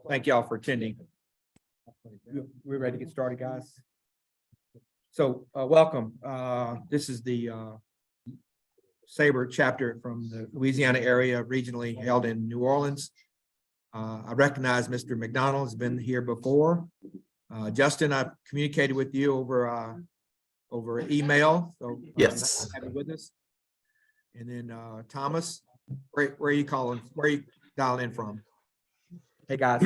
Thank y'all for attending. We're ready to get started, guys. So welcome. This is the SABR chapter from the Louisiana area, regionally held in New Orleans. I recognize Mr. McDonald has been here before. Justin, I've communicated with you over email. So yes, have you with us. And then Thomas, where are you calling? Where are you dialing in from? Hey guys.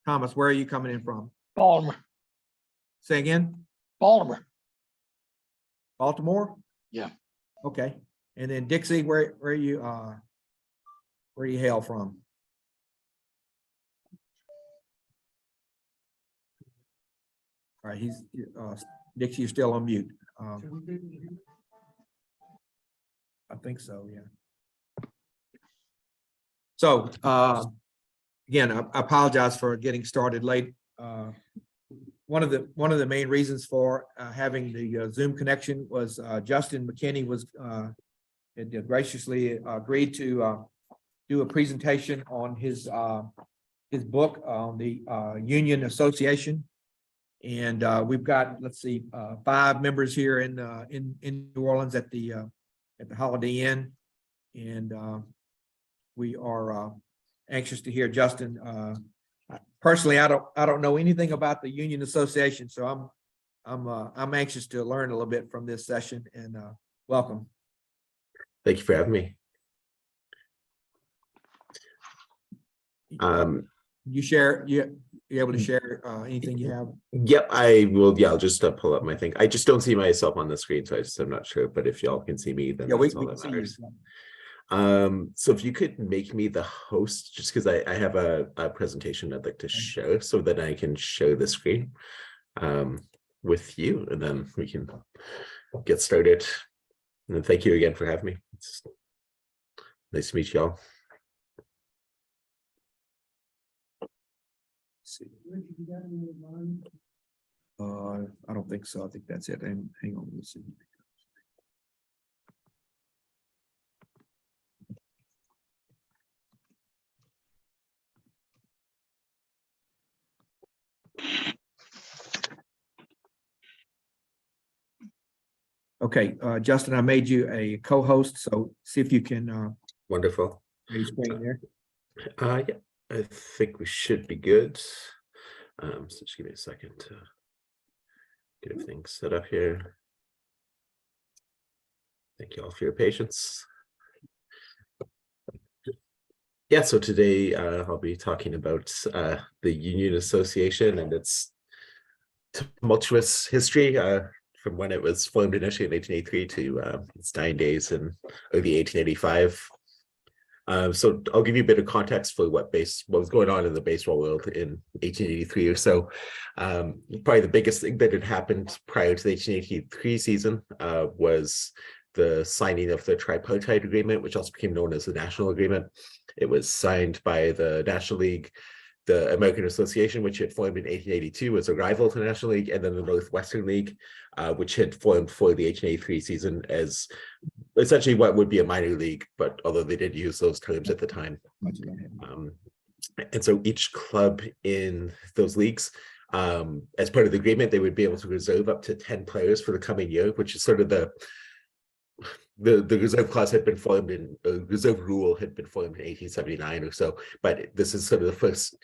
Thomas, where are you coming in from? Baltimore. Say again? Baltimore. Baltimore? Yeah. Okay. And then Dixie, where you hail from? All right, he's Dixie, you're still on mute. I think so, yeah. So again, I apologize for getting started late. One of the main reasons for having the Zoom connection was Justin McKinney was had graciously agreed to do a presentation on his book on the Union Association, and we've got, let's see, 5 members here in New Orleans at the Holiday Inn, and we are anxious to hear Justin. Personally, I don't know anything about the Union Association, so I'm anxious to learn a little bit from this session. And welcome. thank you for having me. You able to share anything you have? Yep, I will. Yeah, I'll just pull up my thing. I just don't see myself on the screen, so I'm not sure. But if y'all can see me, then Yeah, that's we all can that see you. matters. So if you could make me the host, just because I have a presentation I'd like to show, so that I can show the screen with you, and then we can get started. And then thank you again for having me. It's nice to meet y'all. I don't think so. I think that's it. Hang on, let's see. Okay, Justin, I made you a co-host, so see if you can Wonderful. your screen there. Yeah, I think we should be good. So just give me a second to get everything set up here. Thank you all for your patience. Yeah, so today I'll be talking about the Union Association and its tumultuous history from when it was formed initially in 1883 to its dying days in early 1885. So I'll give you a bit of context for what was going on in the baseball world in 1883 or so. Probably the biggest thing that had happened prior to the 1883 season was the signing of the tripartite agreement, which also became known as the National Agreement. It was signed by the National League, the American Association, which had formed in 1882 as a rival to the National League, and then the Northwestern League, which had formed for the 1883 season as essentially what would be a minor league, but although they did use those terms at the time. And so each club in those leagues, as part of the agreement, they would be able to reserve up to 10 players for the coming year, which is sort of the reserve clause had been formed in reserve rule had been formed in 1879 or so, but this is sort of the first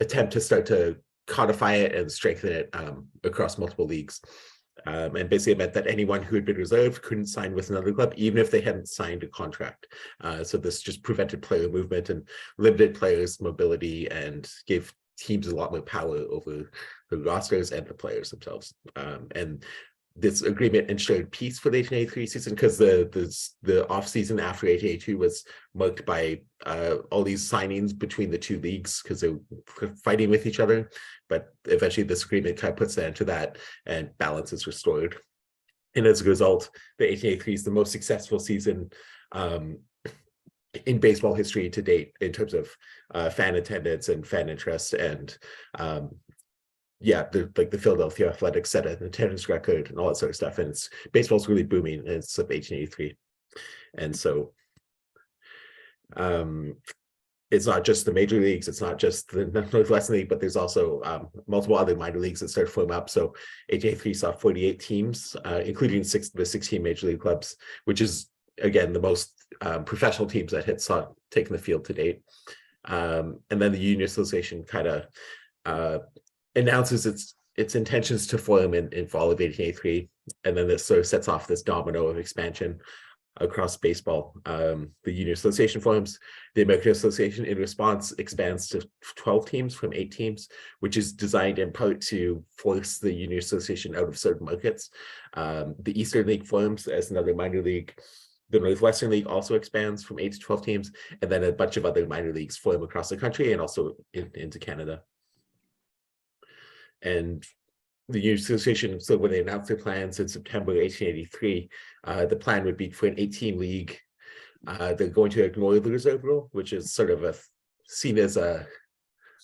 attempt to start to codify it and strengthen it across multiple leagues. And basically it meant that anyone who had been reserved couldn't sign with another club, even if they hadn't signed a contract. So this just prevented player movement and limited players' mobility and gave teams a lot more power over the rosters and the players themselves. And this agreement ensured peace for the 1883 season because the off season after 1882 was marked by all these signings between the two leagues because they were fighting with each other. But eventually this agreement kind of puts an end to that and balance is restored. And as a result, the 1883 is the most successful season in baseball history to date in terms of fan attendance and fan interest, and yeah, the Philadelphia Athletics set an attendance record and all that sort of stuff, and baseball's really booming, and it's of 1883. And so It's not just the major leagues, it's not just the Northwestern League, but there's also multiple other minor leagues that start forming up. So 1883 saw 48 teams, including the 16 major league clubs, which is again the most professional teams that had taken the field to date. And then the Union Association kind of announces its intentions to form in fall of 1883, and then this sort of sets off this domino of expansion across baseball. The Union Association forms, the American Association in response expands to 12 teams from 8 teams, which is designed in part to force the Union Association out of certain markets. The Eastern League forms as another minor league. The Northwestern League also expands from 8 to 12 teams, and then a bunch of other minor leagues form across the country and also into Canada. And the Union Association, so when they announced their plans in September 1883, the plan would be for an 18 league. They're going to ignore the reserve rule, which is sort of seen as a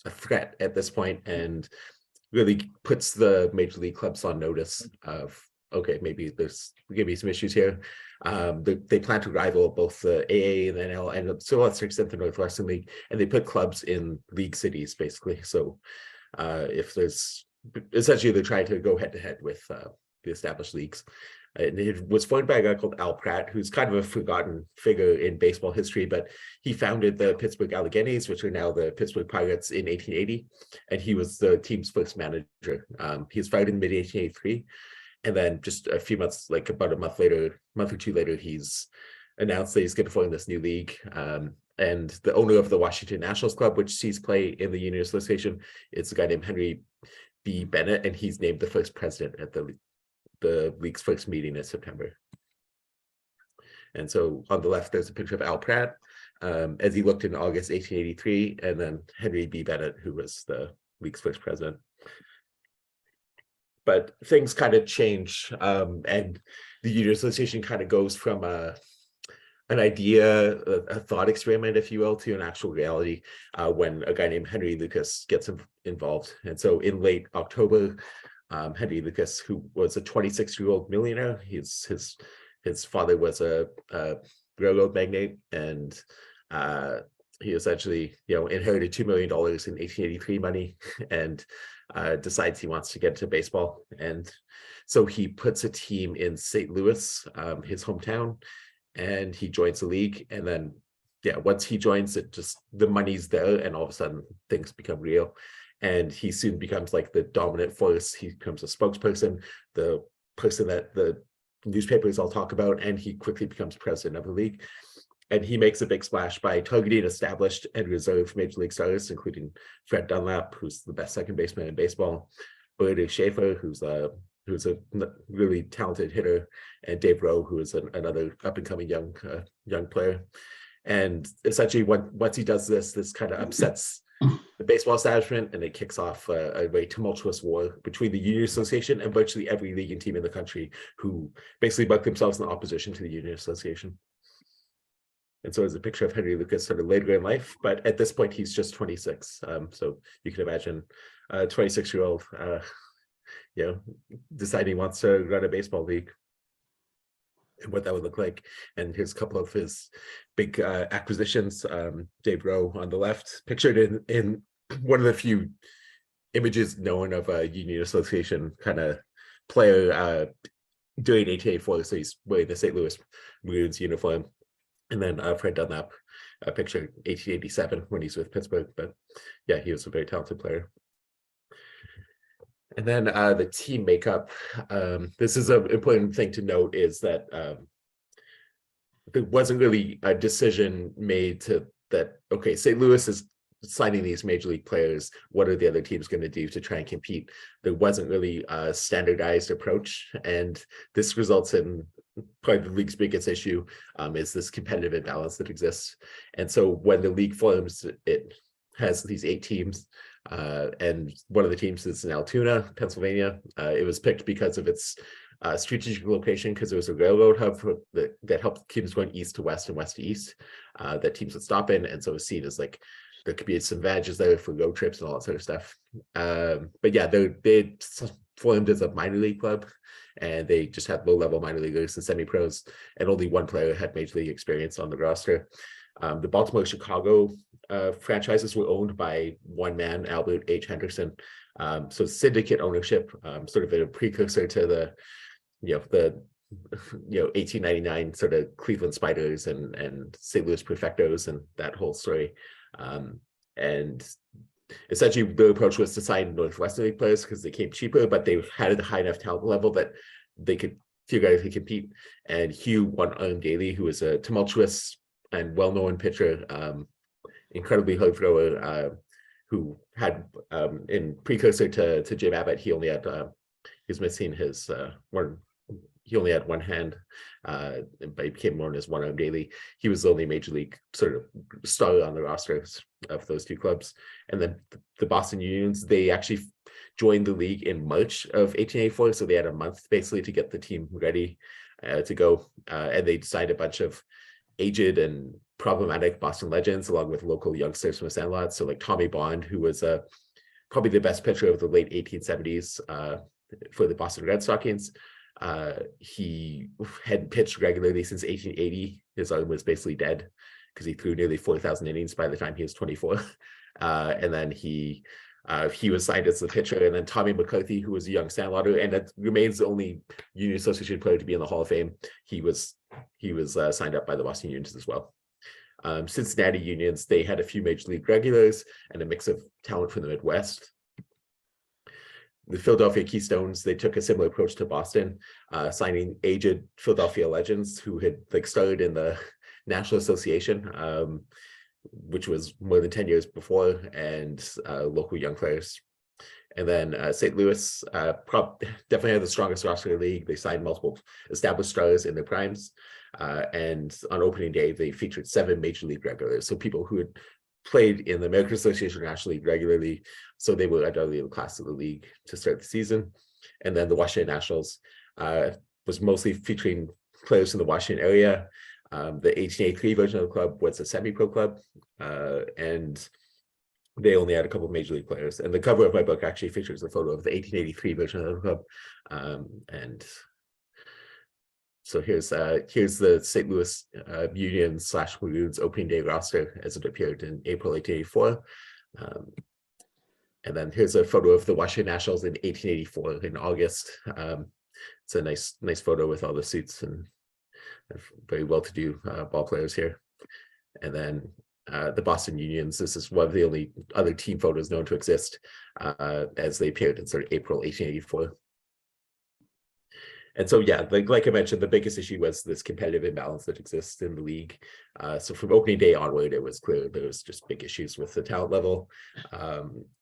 threat at this point, and really puts the major league clubs on notice of, okay, maybe there's going to be some issues here. They plan to rival both the AA and the NL, and to a lesser extent the Northwestern League, and they put clubs in league cities basically. So if there's essentially they're trying to go head to head with the established leagues. And it was formed by a guy called Al Pratt, who's kind of a forgotten figure in baseball history, but he founded the Pittsburgh Alleghenies, which are now the Pittsburgh Pirates, in 1880, and he was the team's first manager. He was fired in mid-1883, and then just a few months, like about a month or two later, he's announced that he's going to form this new league. And the owner of the Washington Nationals Club, which sees play in the Union Association, is a guy named Henry B. Bennett, and he's named the first president at the league's first meeting in September. And so on the left, there's a picture of Al Pratt as he looked in August 1883, and then Henry B. Bennett, who was the league's first president. But things kind of change, and the Union Association kind of goes from an idea, a thought experiment, if you will, to an actual reality when a guy named Henry Lucas gets involved. And so in late October, Henry Lucas, who was a 26-year-old millionaire, his father was a railroad magnate, and he essentially, inherited $2 million in 1883 money, and decides he wants to get into baseball. And so he puts a team in St. Louis, his hometown, and he joins the league. And then, once he joins it, just the money's there, and all of a sudden things become real. And he soon becomes like the dominant force. He becomes a spokesperson, the person that the newspapers all talk about, and he quickly becomes president of the league. And he makes a big splash by targeting established and reserve major league stars, including Fred Dunlap, who's the best second baseman in baseball, Brady Schaefer, who's a really talented hitter, and Dave Rowe, who is another up-and-coming young player. And essentially, once he does this kind of upsets the baseball establishment, and it kicks off a very tumultuous war between the Union Association and virtually every league and team in the country, who basically buck themselves in opposition to the Union Association. And so it's a picture of Henry Lucas sort of later in life, but at this point he's just 26. So you can imagine a 26-year-old, deciding he wants to run a baseball league, and what that would look like. And here's a couple of his big acquisitions. Dave Rowe on the left, pictured in one of the few images known of a Union Association kind of player doing 1884. So he's wearing the St. Louis Maroons uniform. And then Fred Dunlap, picture 1887 when he's with Pittsburgh. But yeah, he was a very talented player. And then the team makeup. This is an important thing to note, is that there wasn't really a decision made okay, St. Louis is signing these major league players. What are the other teams going to do to try and compete? There wasn't really a standardized approach. And this results in probably the league's biggest issue is this competitive imbalance that exists. And so when the league forms, it has these 8 teams, and one of the teams is in Altoona, Pennsylvania. It was picked because of its strategic location, because it was a railroad hub that helped teams going east to west and west to east that teams would stop in. And so it was seen as like there could be some advantages there for road trips and all that sort of stuff. But yeah, they formed as a minor league club, and they just had low-level minor leaguers and semi-pros, and only one player had major league experience on the roster. The Baltimore, Chicago franchises were owned by one man, Albert H. Henderson. So syndicate ownership, sort of a precursor to the 1899 sort of Cleveland Spiders and St. Louis Perfectos and that whole story. And essentially the approach was to sign Northwestern League players because they came cheaper, but they had a high enough talent level that they could figure out if they compete. And Hugh won Daly, who was a tumultuous and well-known pitcher, incredibly hard thrower, who had in precursor to Jim Abbott, he only had he was missing his he only had one hand, but he became known as one-arm Daly. He was the only major league sort of star on the rosters of those two clubs. And then the Boston Unions, they actually joined the league in March of 1884, so they had a month basically to get the team ready to go, and they signed a bunch of aged and problematic Boston legends along with local youngsters from the Sandlot. So like Tommy Bond, who was probably the best pitcher of the late 1870s for the Boston Red Stockings. He had pitched regularly since 1880. His arm was basically dead because he threw nearly 4,000 innings by the time he was 24. And then he was signed as the pitcher. And then Tommy McCarthy, who was a young Sandlotter and that remains the only Union Association player to be in the Hall of Fame, he was signed up by the Boston Unions as well. Cincinnati Unions, they had a few major league regulars and a mix of talent from the Midwest. The Philadelphia Keystones, they took a similar approach to Boston, signing aged Philadelphia legends who had started in the National Association, which was more than 10 years before, and local young players. And then St. Louis definitely had the strongest roster in the league. They signed multiple established stars in their primes. And on opening day, they featured 7 major league regulars. So people who had played in the American Association National League regularly. So they were undoubtedly the class of the league to start the season. And then the Washington Nationals was mostly featuring players in the Washington area. The 1883 version of the club was a semi-pro club. And they only had a couple of major league players. And the cover of my book actually features a photo of the 1883 version of the club. And so here's the St. Louis Union / Maroons opening day roster as it appeared in April 1884. And then here's a photo of the Washington Nationals in 1884 in August. It's a nice photo with all the suits and very well-to-do ball players here. And then the Boston Unions, this is one of the only other team photos known to exist as they appeared in sort of April 1884. And so, yeah, like I mentioned, the biggest issue was this competitive imbalance that exists in the league. So from opening day onward, it was clear there was just big issues with the talent level.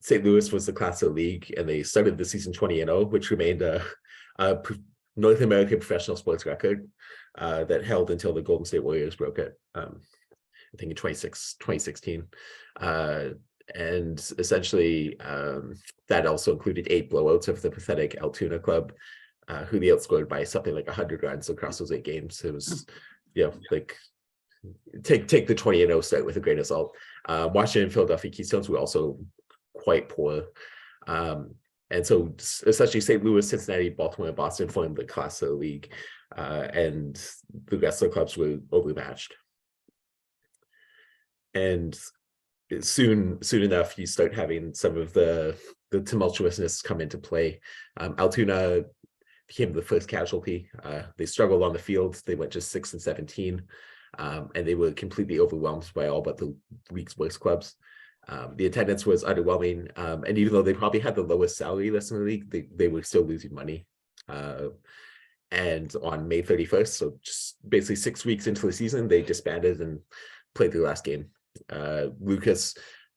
St. Louis was the class of the league, and they started the season 20-0, which remained a North American professional sports record that held until the Golden State Warriors broke it, I think in 2016. And essentially, that also included 8 blowouts of the pathetic Altoona club, who they outscored by something like 100 runs across those 8 games. It was, take the 20-0 start with a grain of salt. Washington and Philadelphia Keystones were also quite poor. And so essentially St. Louis, Cincinnati, Baltimore, and Boston formed the class of the league, and the rest of the clubs were overmatched. And soon enough, you start having some of the tumultuousness come into play. Altoona became the first casualty. They struggled on the field. They went just 6-17, and they were completely overwhelmed by all but the league's worst clubs. The attendance was underwhelming, and even though they probably had the lowest salary list in the league, they were still losing money. And on May 31st, so just basically 6 weeks into the season, they disbanded and played their last game. Lucas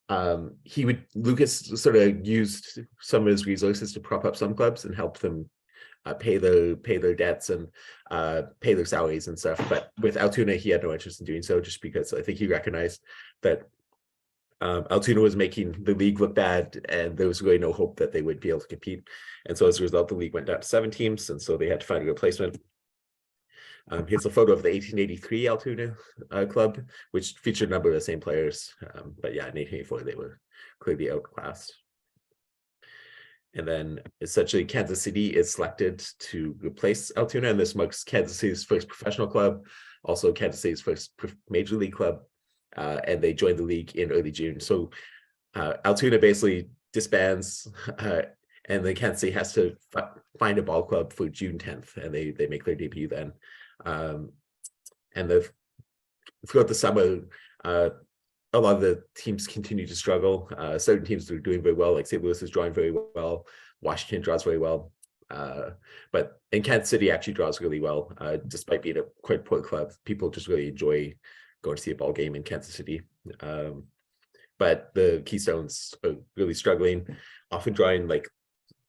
sort of used some of his resources to prop up some clubs and help them pay their debts and pay their salaries and stuff. But with Altoona, he had no interest in doing so, just because I think he recognized that Altoona was making the league look bad, and there was really no hope that they would be able to compete. And so as a result, the league went down to 7 teams, and so they had to find a replacement. Here's a photo of the 1883 Altoona club, which featured a number of the same players. But yeah, in 1884, they were clearly outclassed. And then essentially Kansas City is selected to replace Altoona, and this marks Kansas City's first professional club, also Kansas City's first major league club. and they joined the league in early June. So Altoona basically disbands, and then Kansas City has to find a ball club for June 10th, and they make their debut then. And throughout the summer, a lot of the teams continue to struggle. Certain teams are doing very well, like St. Louis is drawing very well, Washington draws very well. But in Kansas City actually draws really well, despite being a quite poor club. People just really enjoy going to see a ball game in Kansas City. But the Keystones are really struggling, often drawing like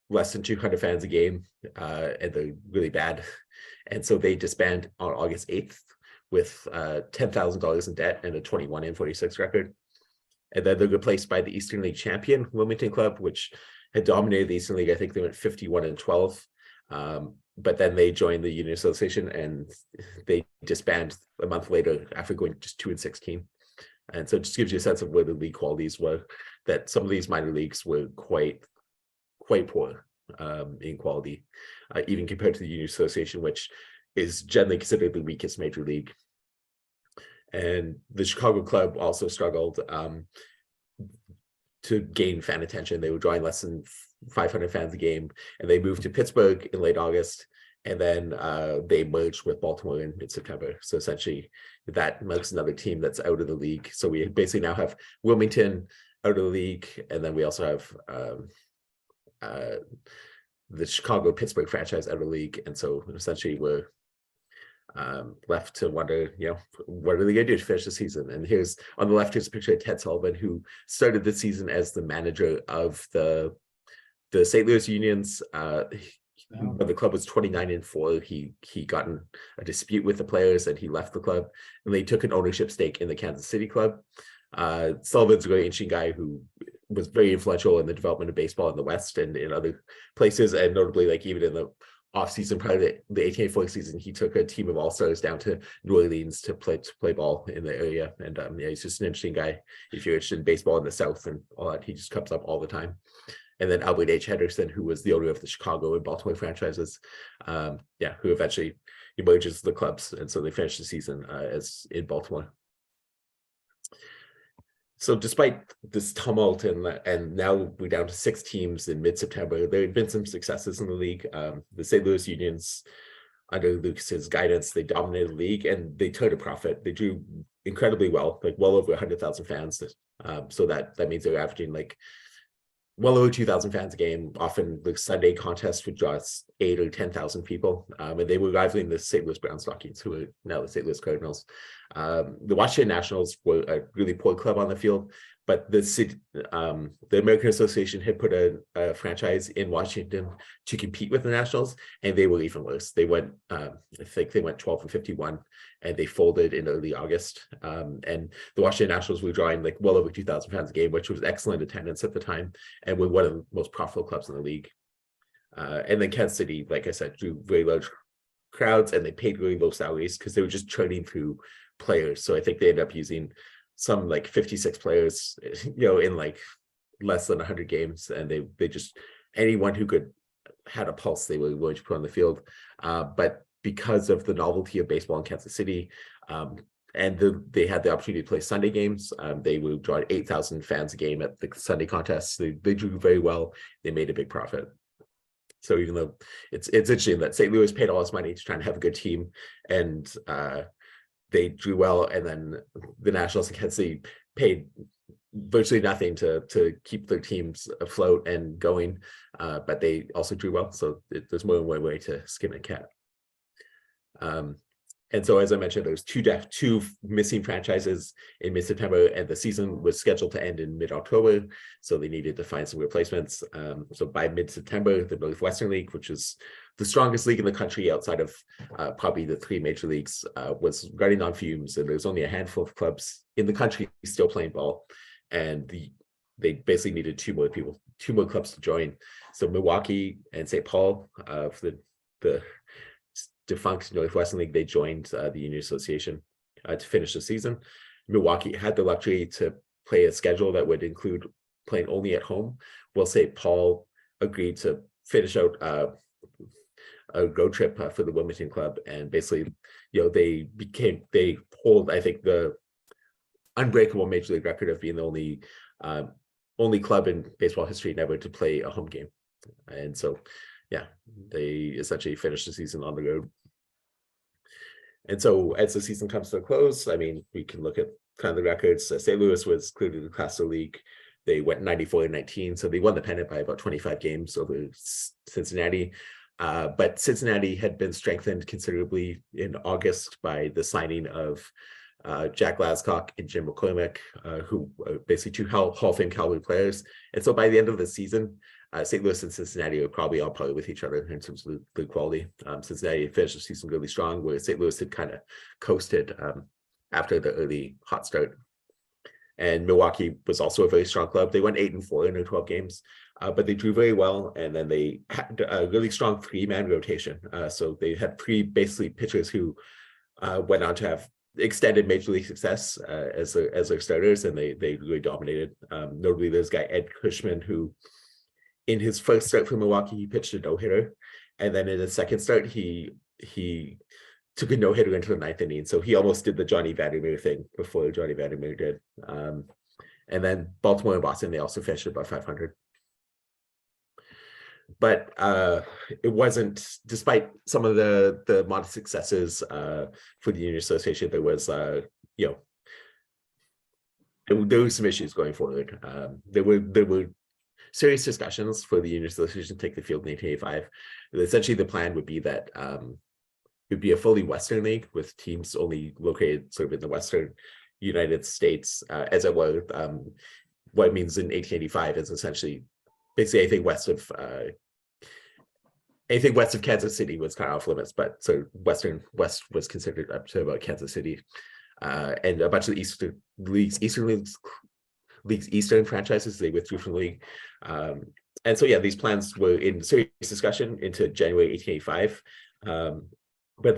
less than 200 fans a game, and they're really bad. And so they disband on August 8th with $10,000 in debt and a 21-46 record. And then they're replaced by the Eastern League champion, Wilmington Club, which had dominated the Eastern League. I think they went 51-12. But then they joined the Union Association and they disband a month later after going just 2-16. And so it just gives you a sense of where the league qualities were, that some of these minor leagues were quite poor in quality, even compared to the Union Association, which is generally considered the weakest major league. And the Chicago club also struggled to gain fan attention. They were drawing less than 500 fans a game, and they moved to Pittsburgh in late August, and then they merged with Baltimore in mid-September. So essentially that marks another team that's out of the league. So we basically now have Wilmington out of the league, and then we also have the Chicago-Pittsburgh franchise out of the league. And so essentially we're left to wonder, what are they going to do to finish the season? And here's on the left, here's a picture of Ted Sullivan, who started the season as the manager of the St. Louis Unions. When the club was 29-4, he got in a dispute with the players and he left the club, and they took an ownership stake in the Kansas City club. Sullivan's a very interesting guy who was very influential in the development of baseball in the West and in other places, and notably, like even in the off-season prior to the 1884 season, he took a team of all-stars down to New Orleans to play ball in the area. And he's just an interesting guy. If you're interested in baseball in the South and all that, he just comes up all the time. And then Albert H. Henderson, who was the owner of the Chicago and Baltimore franchises, who eventually emerges the clubs. And so they finished the season as in Baltimore. So despite this tumult and now we're down to 6 teams in mid-September, there had been some successes in the league. The St. Louis Unions, under Lucas's guidance, they dominated the league and they turned a profit. They drew incredibly well, like well over 100,000 fans. So that means they're averaging like well over 2,000 fans a game. Often the Sunday contest would draw 8,000 or 10,000 people. And they were rivaling the St. Louis Brown Stockings, who are now the St. Louis Cardinals. The Washington Nationals were a really poor club on the field, but the American Association had put a franchise in Washington to compete with the Nationals, and they were even worse. They went, I think they went 12-51, and they folded in early August. And the Washington Nationals were drawing like well over 2,000 fans a game, which was excellent attendance at the time, and were one of the most profitable clubs in the league. And then Kansas City, like I said, drew very large crowds, and they paid really low salaries because they were just churning through players. So I think they ended up using some like 56 players, in like less than 100 games, and they just, anyone who had a pulse, they were willing to put on the field. But because of the novelty of baseball in Kansas City, and they had the opportunity to play Sunday games, they would draw 8,000 fans a game at the Sunday contests. They drew very well. They made a big profit. So even though it's interesting that St. Louis paid all this money to try and have a good team, and they drew well, and then the Nationals and Kansas City paid virtually nothing to keep their teams afloat and going, but they also drew well. So there's more than one way to skin a cat. And so, as I mentioned, there's two missing franchises in mid-September, and the season was scheduled to end in mid-October. So they needed to find some replacements. So by mid-September, the Northwestern League, which is the strongest league in the country outside of probably the 3 major leagues, was running on fumes. And there's only a handful of clubs in the country still playing ball. And they basically needed 2 more clubs to join. So Milwaukee and St. Paul, for the defunct Northwestern League, they joined the Union Association to finish the season. Milwaukee had the luxury to play a schedule that would include playing only at home, while St. Paul agreed to finish out a road trip for the Wilmington club. And basically, they pulled, I think, the unbreakable major league record of being the only club in baseball history never to play a home game. And so, yeah, they essentially finished the season on the road. And so as the season comes to a close, I mean, we can look at kind of the records. St. Louis was clearly the class of the league. They went 94-19, so they won the pennant by about 25 games over Cincinnati. But Cincinnati had been strengthened considerably in August by the signing of Jack Glasscock and Jim McCormick, who are basically two Hall of Fame caliber players. And so by the end of the season, St. Louis and Cincinnati are probably on par with each other in terms of the quality. Cincinnati finished the season really strong, where St. Louis had kind of coasted after the early hot start. And Milwaukee was also a very strong club. They went 8-4 in their 12 games, but they drew very well. And then they had a really strong three-man rotation. So they had three basically pitchers who went on to have extended major league success as their starters, and they really dominated. Notably, there's a guy, Ed Cushman, who in his first start for Milwaukee, he pitched a no-hitter. And then in his second start, he took a no-hitter into the ninth inning. So he almost did the Johnny Vandermeer thing before Johnny Vandermeer did. And then Baltimore and Boston, they also finished above 500. But it wasn't, despite some of the modest successes for the Union Association, there was, there were some issues going forward. There were serious discussions for the Union Association to take the field in 1885. Essentially, the plan would be that it would be a fully Western league with teams only located sort of in the Western United States, as it were. What it means in 1885 is essentially basically anything west of Kansas City was kind of off limits, but so West was considered up to about Kansas City, and a bunch of the Eastern franchises, they withdrew from the league. And so, yeah, these plans were in serious discussion into January 1885. But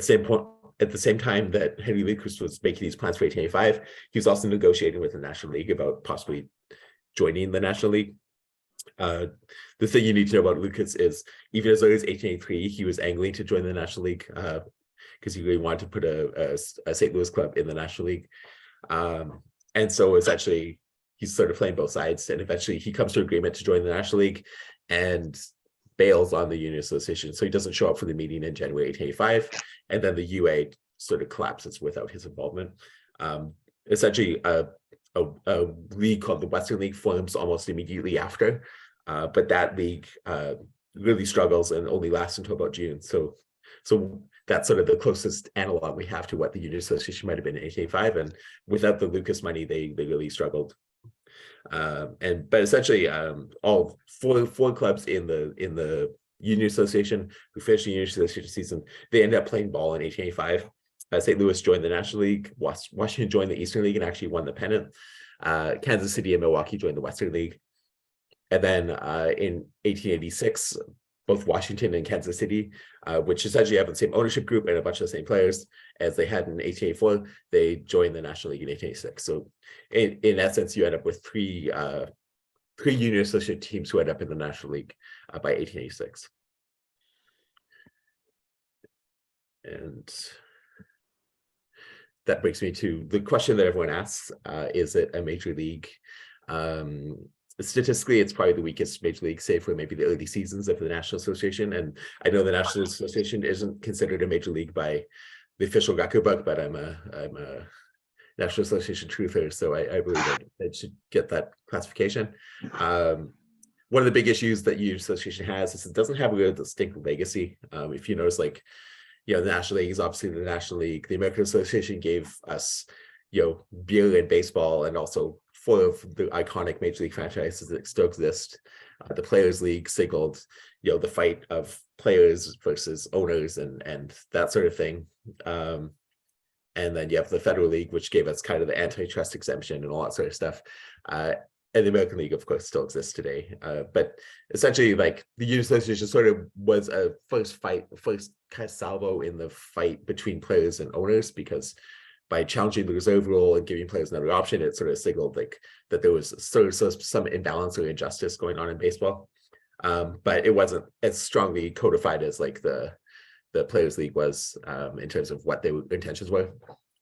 at the same time that Henry Lucas was making these plans for 1885, he was also negotiating with the National League about possibly joining the National League. The thing you need to know about Lucas is, even as early as 1883, he was angling to join the National League because he really wanted to put a St. Louis club in the National League. And so essentially, he's sort of playing both sides, and eventually he comes to agreement to join the National League and bails on the Union Association. So he doesn't show up for the meeting in January 1885, and then the UA sort of collapses without his involvement. Essentially, a league called the Western League forms almost immediately after, but that league really struggles and only lasts until about June. So that's sort of the closest analog we have to what the Union Association might have been in 1885, and without the Lucas money, they really struggled. But essentially, all four clubs in the Union Association who finished the Union Association season, they ended up playing ball in 1885. St. Louis joined the National League. Washington joined the Eastern League and actually won the pennant. Kansas City and Milwaukee joined the Western League. And then in 1886, both Washington and Kansas City, which essentially have the same ownership group and a bunch of the same players as they had in 1884, they joined the National League in 1886. So in essence, you end up with three Union Association teams who end up in the National League by 1886. And that brings me to the question that everyone asks, is it a major league? Statistically, it's probably the weakest major league, save for maybe the early seasons of the National Association. And I know the National Association isn't considered a major league by the official record book, but I'm a National Association truther, so I believe that it should get that classification. One of the big issues that Union Association has is it doesn't have a real distinct legacy. If you notice, like, the National League is obviously the National League. The American Association gave us, beer and baseball, and also 4 of the iconic Major League franchises that still exist. The Players League signaled, the fight of players versus owners and that sort of thing. And then you have the Federal League, which gave us kind of the antitrust exemption and all that sort of stuff. And the American League, of course, still exists today. But essentially, like, the Union Association sort of was a first kind of salvo in the fight between players and owners, because by challenging the reserve rule and giving players another option, it sort of signaled like that there was sort of some imbalance or injustice going on in baseball. But it wasn't as strongly codified as like the Players League was in terms of what their intentions were.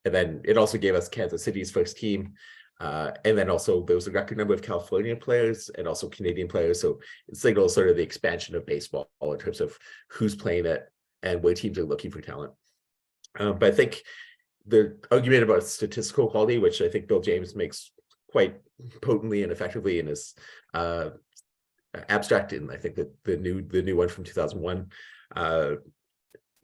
And then it also gave us Kansas City's first team, And then also there was a record number of California players and also Canadian players. So it signals sort of the expansion of baseball in terms of who's playing it and where teams are looking for talent. But I think the argument about statistical quality, which I think Bill James makes quite potently and effectively in his abstract, and I think that the new one from 2001,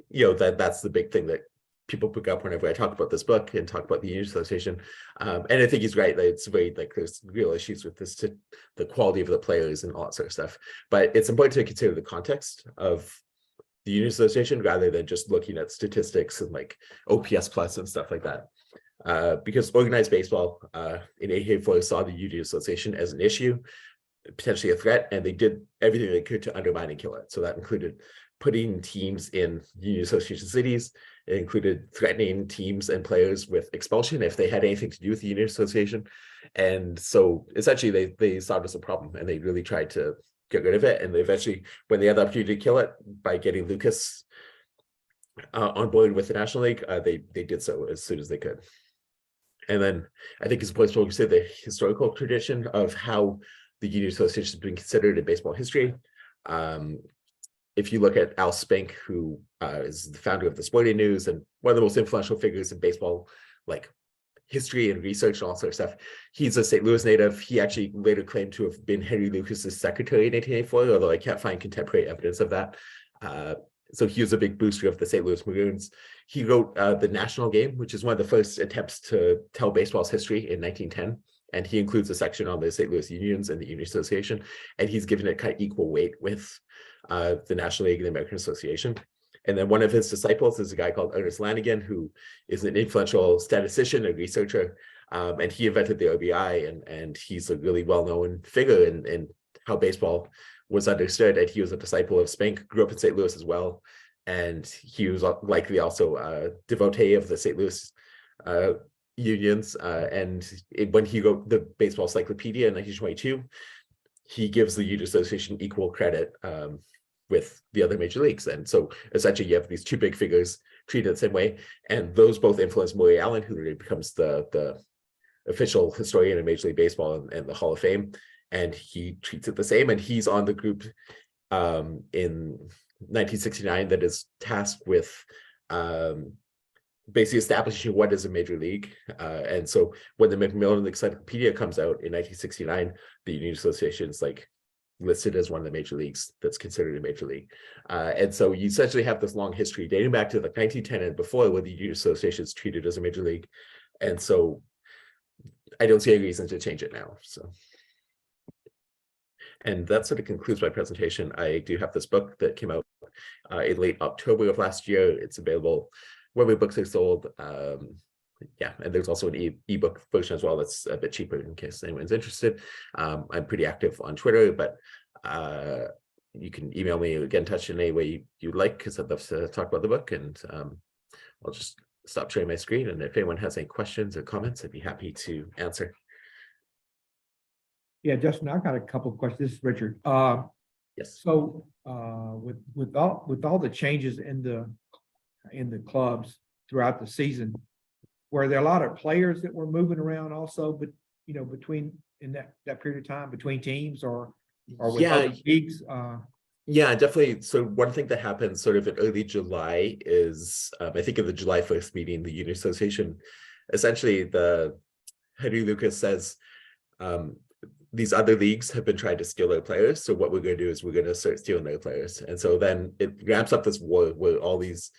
that's the big thing that people pick up whenever I talk about this book and talk about the Union Association. And I think he's right that it's very, like, there's real issues with this, to the quality of the players and all that sort of stuff. But it's important to consider the context of the Union Association rather than just looking at statistics and like OPS plus and stuff like that. Because organized baseball in 1884 saw the Union Association as an issue, potentially a threat, and they did everything they could to undermine and kill it. So that included putting teams in Union Association cities. It included threatening teams and players with expulsion if they had anything to do with the Union Association. And so essentially they saw it as a problem, and they really tried to get rid of it. And they eventually, when they had the opportunity to kill it by getting Lucas on board with the National League, they did so as soon as they could. And then I think it's important to focus on the historical tradition of how the Union Association has been considered in baseball history. If you look at Al Spink, who is the founder of the Sporting News and one of the most influential figures in baseball, like history and research and all sorts of stuff, he's a St. Louis native. He actually later claimed to have been Henry Lucas's secretary in 1884, although I can't find contemporary evidence of that. So he was a big booster of the St. Louis Maroons. He wrote The National Game, which is one of the first attempts to tell baseball's history in 1910. And he includes a section on the St. Louis Unions and the Union Association. And he's given it kind of equal weight with the National League and the American Association. And then one of his disciples is a guy called Ernest Lanigan, who is an influential statistician and researcher. And he invented the RBI, and he's a really well-known figure in how baseball was understood. And he was a disciple of Spink, grew up in St. Louis as well. And he was likely also a devotee of the St. Louis Unions. When he wrote the Baseball Encyclopedia in 1922, he gives the Union Association equal credit with the other major leagues. And so essentially you have these two big figures treated the same way. And those both influenced Maury Allen, who really becomes the official historian of Major League Baseball and the Hall of Fame. And he treats it the same. And he's on the group in 1969 that is tasked with basically establishing what is a major league. And so when the Macmillan Encyclopedia comes out in 1969, the Union Association is like listed as one of the major leagues that's considered a major league. And so you essentially have this long history dating back to like 1910 and before, where the Union Association is treated as a major league. And so I don't see any reason to change it now. So, and that sort of concludes my presentation. I do have this book that came out in late October of last year. It's available wherever books are sold. Yeah, and there's also an ebook version as well that's a bit cheaper in case anyone's interested. I'm pretty active on Twitter, but you can email me or get in touch in any way you'd like, because I'd love to talk about the book. And I'll just stop sharing my screen. And if anyone has any questions or comments, I'd be happy to answer. Yeah, Justin, I've got a couple of questions. This is Richard. Yes. So with all the changes in the clubs throughout the season, were there a lot of players that were moving around also, but between in that period of time between teams or with other leagues? Yeah, definitely. So one thing that happened sort of in early July is, I think in the July 1st meeting, the Union Association, essentially Henry Lucas says, these other leagues have been trying to steal their players. So what we're going to do is we're going to start stealing their players. And so then it ramps up this war where all these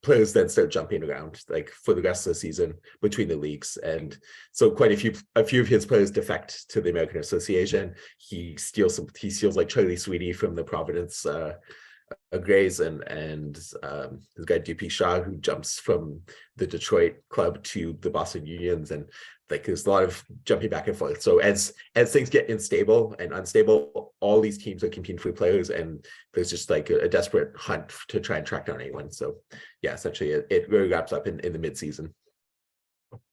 players then start jumping around like for the rest of the season between the leagues. And so quite a few of his players defect to the American Association. He steals like Charlie Sweeney from the Providence Grays and this guy DP Shaw, who jumps from the Detroit club to the Boston Unions, and like there's a lot of jumping back and forth. So as things get unstable, all these teams are competing for players, and there's just like a desperate hunt to try and track down anyone. So yeah, essentially it really wraps up in the mid-season.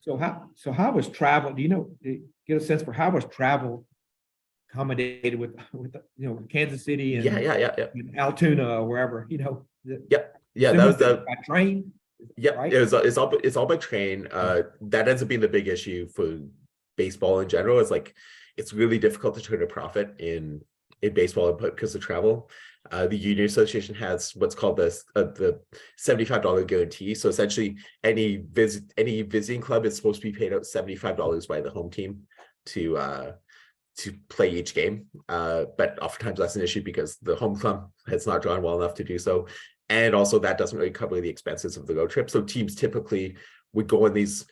So how was travel? Do you get a sense for how was travel accommodated with Kansas City and and Altoona or wherever, that was by train. Yeah, right? it's all by train. That ends up being the big issue for baseball in general is like it's really difficult to turn a profit in baseball because of travel. The Union Association has what's called the $75 guarantee. So essentially, any visiting club is supposed to be paid out $75 by the home team to play each game. But oftentimes that's an issue because the home club has not drawn well enough to do so. And also that doesn't really cover the expenses of the road trip. So teams typically would go on these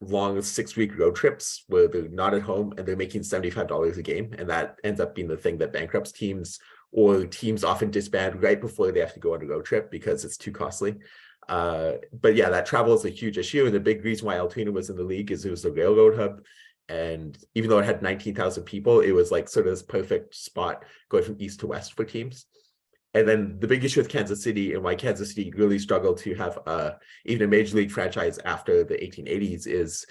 long 6-week road trips where they're not at home and they're making $75 a game. And that ends up being the thing that bankrupts teams, or teams often disband right before they have to go on a road trip because it's too costly. But yeah, that travel is a huge issue. And the big reason why Altoona was in the league is it was a railroad hub. And even though it had 19,000 people, it was like sort of this perfect spot going from east to west for teams. And then the big issue with Kansas City and why Kansas City really struggled to have even a major league franchise after the 1880s is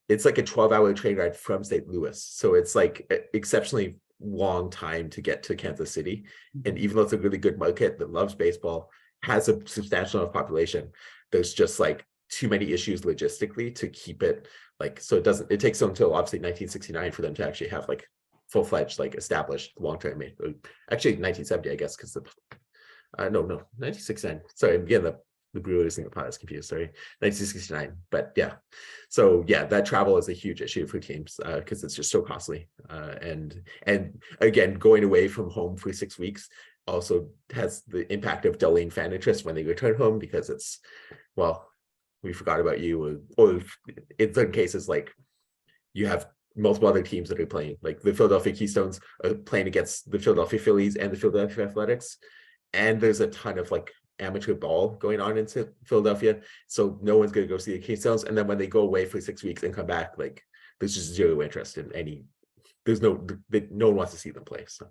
it's like a 12-hour train ride from St. Louis. So it's like an exceptionally long time to get to Kansas City. And even though it's a really good market that loves baseball, has a substantial enough population, there's just like too many issues logistically to keep it like, so it takes them until obviously 1969 for them to actually have like full-fledged, like established long-term, actually 1970, I guess, because no, 1969. Sorry, again, the Brewers and the Pirates confused, sorry, 1969. But yeah, so yeah, that travel is a huge issue for teams because it's just so costly. And again, going away from home for 6 weeks also has the impact of dulling fan interest when they return home because it's, well, we forgot about you, or in certain cases, like you have multiple other teams that are playing, like the Philadelphia Keystones are playing against the Philadelphia Phillies and the Philadelphia Athletics, and there's a ton of like amateur ball going on in Philadelphia, so no one's going to go see the Keystones. And then when they go away for 6 weeks and come back, like there's just zero interest in any. There's no one wants to see them play. So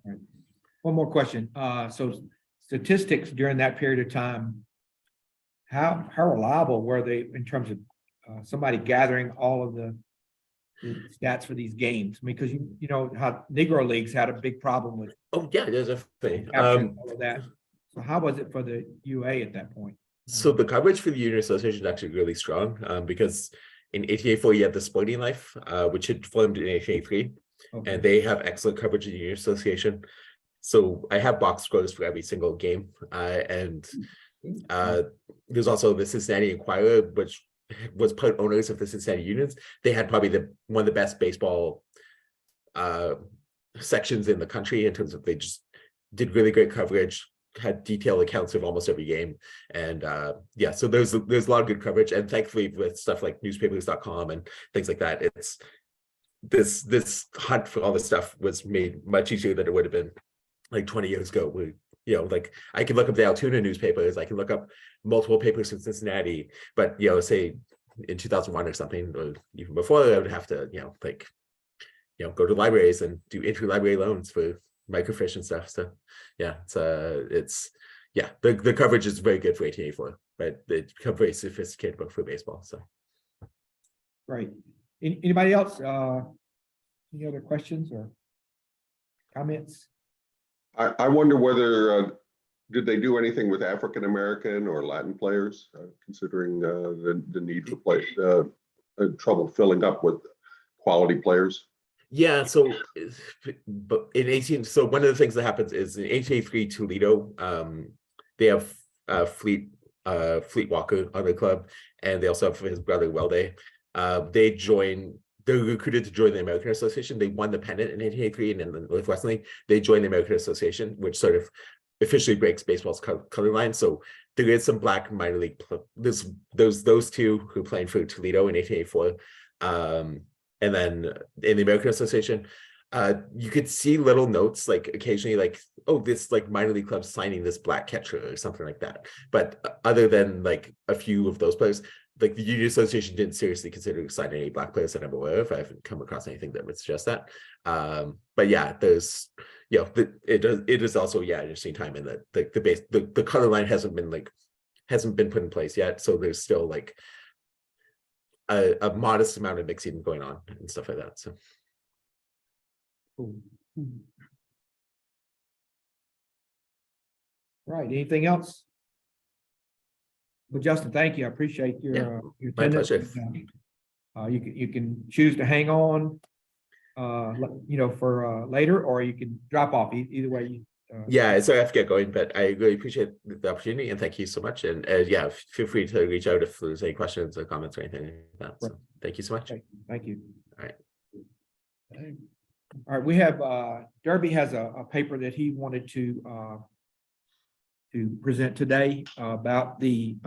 one more question. So statistics during that period of time, how reliable were they in terms of somebody gathering all of the stats for these games? Because you know how Negro leagues had a big problem with. Oh yeah, there's a thing. All of that. So how was it for the UA at that point? So the coverage for the Union Association is actually really strong because in 1884 you had the Sporting Life, which had formed in 1883, Okay. and they have excellent coverage of the Union Association. So I have box scores for every single game, and there's also the Cincinnati Enquirer, which was part owners of the Cincinnati Unions. They had probably one of the best baseball sections in the country in terms of they just did really great coverage, had detailed accounts of almost every game. And yeah, so there's a lot of good coverage. And thankfully with stuff like newspapers.com and things like that, it's this hunt for all this stuff was made much easier than it would have been like 20 years ago. We, you know, like I can look up the Altoona newspapers, I can look up multiple papers from Cincinnati, but you know, say in 2001 or something, or even before, I would have to, you know, like, you know, go to libraries and do interlibrary loans for microfiche and stuff. So yeah, it's yeah, the coverage is very good for 1884, but it become very sophisticated book for baseball. So right. Anybody else? Any other questions or comments? I wonder whether did they do anything with African American or Latin players, considering the need for play, trouble filling up with quality players? yeah, so but so one of the things that happens is in 1883 Toledo, they have Fleet Walker on the club, and they also have his brother Welday. They're recruited to join the American Association. They won the pennant in 1883, and in the Northwestern League, they joined the American Association, which sort of officially breaks baseball's color line. So there is some black minor league. There's those two who playing for Toledo in 1884, and then in the American Association, you could see little notes like occasionally, like, oh, this like minor league club signing this black catcher or something like that. But other than like a few of those players, like the Union Association didn't seriously consider signing any black players that I'm aware of. I haven't come across anything that would suggest that. But yeah, there's, you know, it is also, yeah, interesting time in that the color line hasn't been put in place yet. So there's still like a modest amount of mixing going on and stuff like that. So. Cool. Right. Anything else? Well, Justin, thank you. I appreciate your my attendance. pleasure. You can choose to hang on, for later, or you can drop off. Either way. Yeah, sorry I have to get going, but I really appreciate the opportunity and thank you so much. And yeah, feel free to reach out if there's any questions or comments or anything like that. So thank you so much. Okay, thank you. All right. All right, we have Derby has a paper that he wanted to present today about the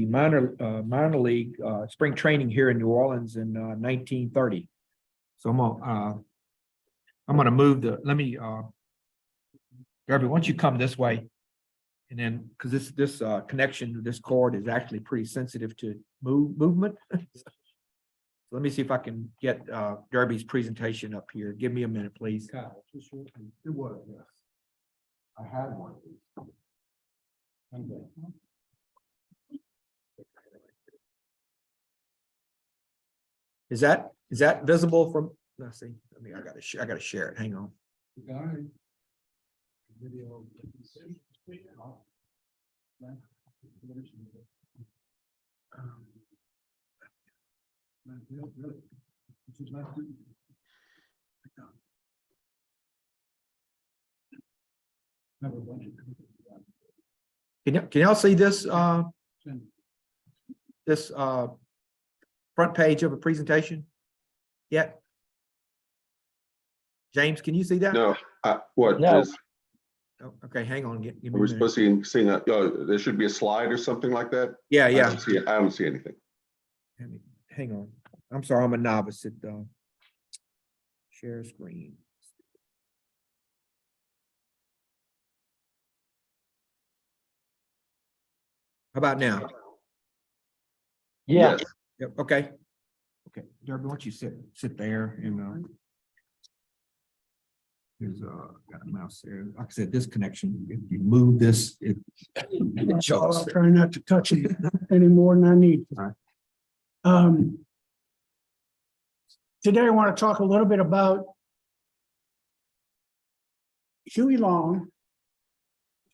minor league spring training here in New Orleans in 1930. So I'm gonna move Derby, why don't you come this way? And then, because this connection to this cord is actually pretty sensitive to movement. So let me see if I can get Derby's presentation up here. Give me a minute, please. It was, yes. I had one. Is that visible from? Let's see. I gotta share it. Hang on. Video. Can y'all see this front page of a presentation yet? James, can you see that? No, what No. is, Oh, okay, hang on. Give me are a we minute. supposed to see that? Oh, there should be a slide or something like that? Yeah, I yeah. don't see anything. Hang on. I'm sorry, I'm a novice at share screen. How about now? Yeah, Yes. Yep, okay. Okay, Derby, why don't you sit there and there's got a mouse there. Like I said, this connection, if you move this, it shows. I'll try not to touch it any more than I need. All Um, Today I want to talk a little bit about Huey Long.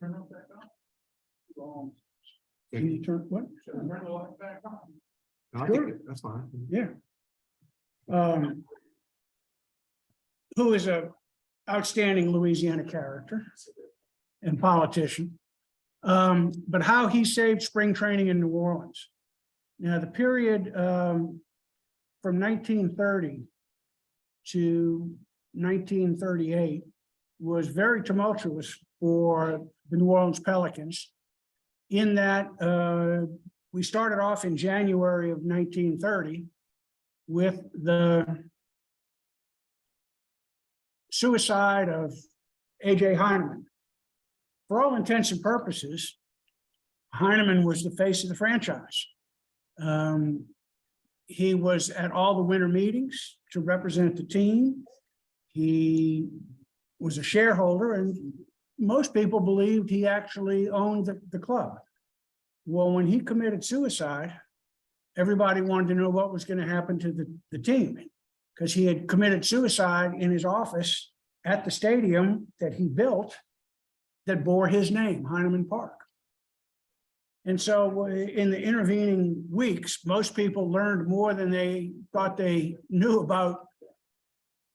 Turn it back on. Can you turn what? Turn the light back on. I think that's fine. Yeah. Who is a outstanding Louisiana character and politician. But how he saved spring training in New Orleans. Now, the period from 1930 to 1938 was very tumultuous for the New Orleans Pelicans in that we started off in January of 1930 with the suicide of A.J. Heineman. For all intents and purposes, Heineman was the face of the franchise. He was at all the winter meetings to represent the team. He was a shareholder, and most people believed he actually owned the club. Well, when he committed suicide, everybody wanted to know what was going to happen to the team, because he had committed suicide in his office at the stadium that he built that bore his name, Heineman Park. And so in the intervening weeks, most people learned more than they thought they knew about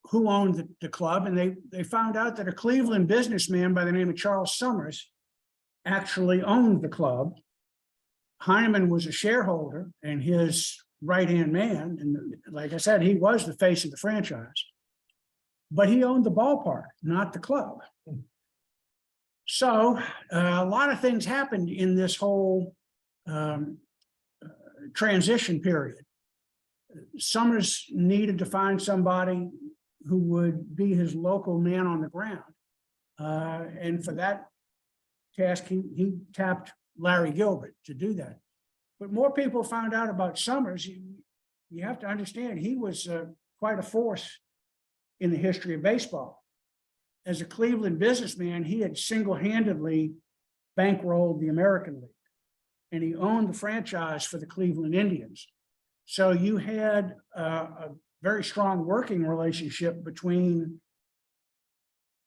who owned the club. And they found out that a Cleveland businessman by the name of Charles Summers actually owned the club. Heineman was a shareholder and his right-hand man. And like I said, he was the face of the franchise. But he owned the ballpark, not the club. So a lot of things happened in this whole transition period. Summers needed to find somebody who would be his local man on the ground. And for that task, he tapped Larry Gilbert to do that. But more people found out about Summers. You have to understand, he was quite a force in the history of baseball. As a Cleveland businessman, he had single-handedly bankrolled the American League, and he owned the franchise for the Cleveland Indians. So you had a very strong working relationship between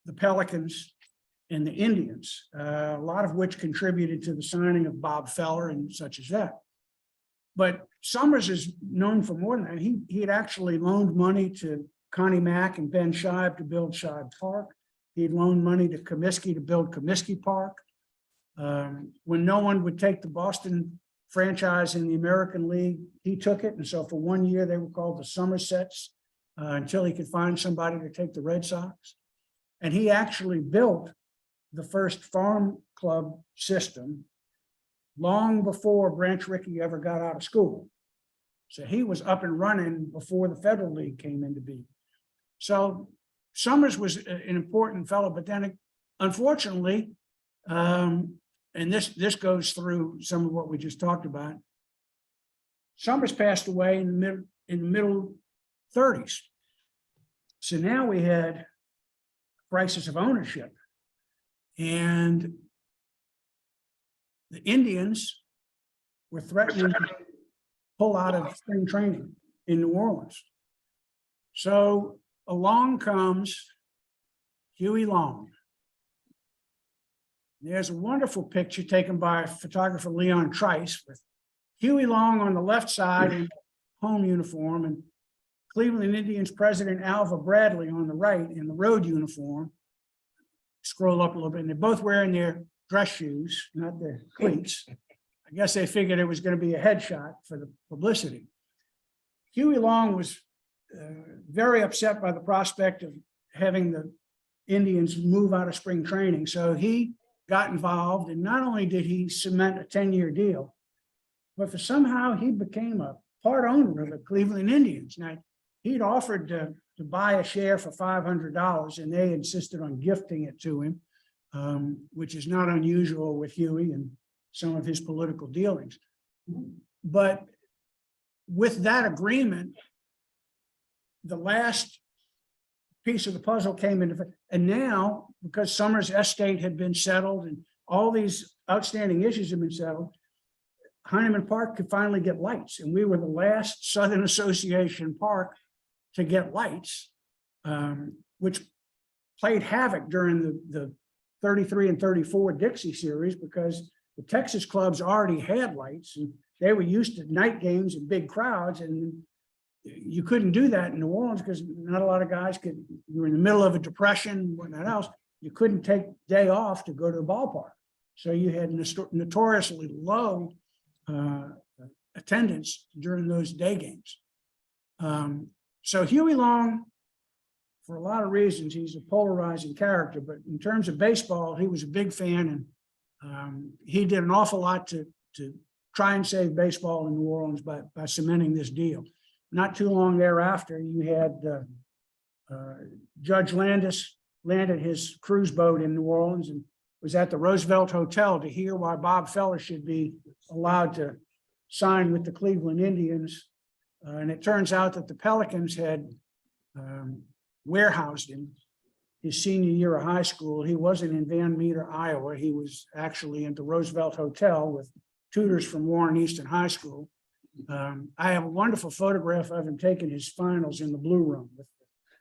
the Pelicans and the Indians, a lot of which contributed to the signing of Bob Feller and such as that. But Summers is known for more than that. He had actually loaned money to Connie Mack and Ben Shibe to build Shibe Park. He'd loaned money to Comiskey to build Comiskey Park. When no one would take the Boston franchise in the American League, he took it. And so for 1 year, they were called the Somersets until he could find somebody to take the Red Sox. And he actually built the first farm club system long before Branch Rickey ever got out of school. So he was up and running before the Federal League came into being. So Summers was an important fellow, but then unfortunately, and this goes through some of what we just talked about. Summers passed away in the middle 30s. So now we had a crisis of ownership, and the Indians were threatening to pull out of spring training in New Orleans. So along comes Huey Long. There's a wonderful picture taken by photographer Leon Trice with Huey Long on the left side in home uniform and Cleveland Indians president Alva Bradley on the right in the road uniform. Scroll up a little bit, and they're both wearing their dress shoes, not their cleats. I guess they figured it was going to be a headshot for the publicity. Huey Long was very upset by the prospect of having the Indians move out of spring training. So he got involved, and not only did he cement a 10-year deal, but for somehow he became a part owner of the Cleveland Indians. Now, he'd offered to buy a share for $500, and they insisted on gifting it to him, which is not unusual with Huey and some of his political dealings. But with that agreement, the last piece of the puzzle came into, and now, because Summers' estate had been settled and all these outstanding issues have been settled, Heineman Park could finally get lights. And we were the last Southern Association park to get lights, which played havoc during the 33 and 34 Dixie series, because the Texas clubs already had lights and they were used to night games and big crowds, and you couldn't do that in New Orleans because not a lot of guys could. You were in the middle of a depression, whatnot else. You couldn't take day off to go to the ballpark, so you had notoriously low attendance during those day games. So Huey Long, for a lot of reasons, he's a polarizing character, but in terms of baseball, he was a big fan, and he did an awful lot to try and save baseball in New Orleans by cementing this deal. Not too long thereafter, you had Judge Landis landed his cruise boat in New Orleans and was at the Roosevelt Hotel to hear why Bob Feller should be allowed to sign with the Cleveland Indians. And it turns out that the Pelicans had warehoused him his senior year of high school. He wasn't in Van Meter, Iowa. He was actually at the Roosevelt Hotel with tutors from Warren Easton High School. I have a wonderful photograph of him taking his finals in the Blue Room.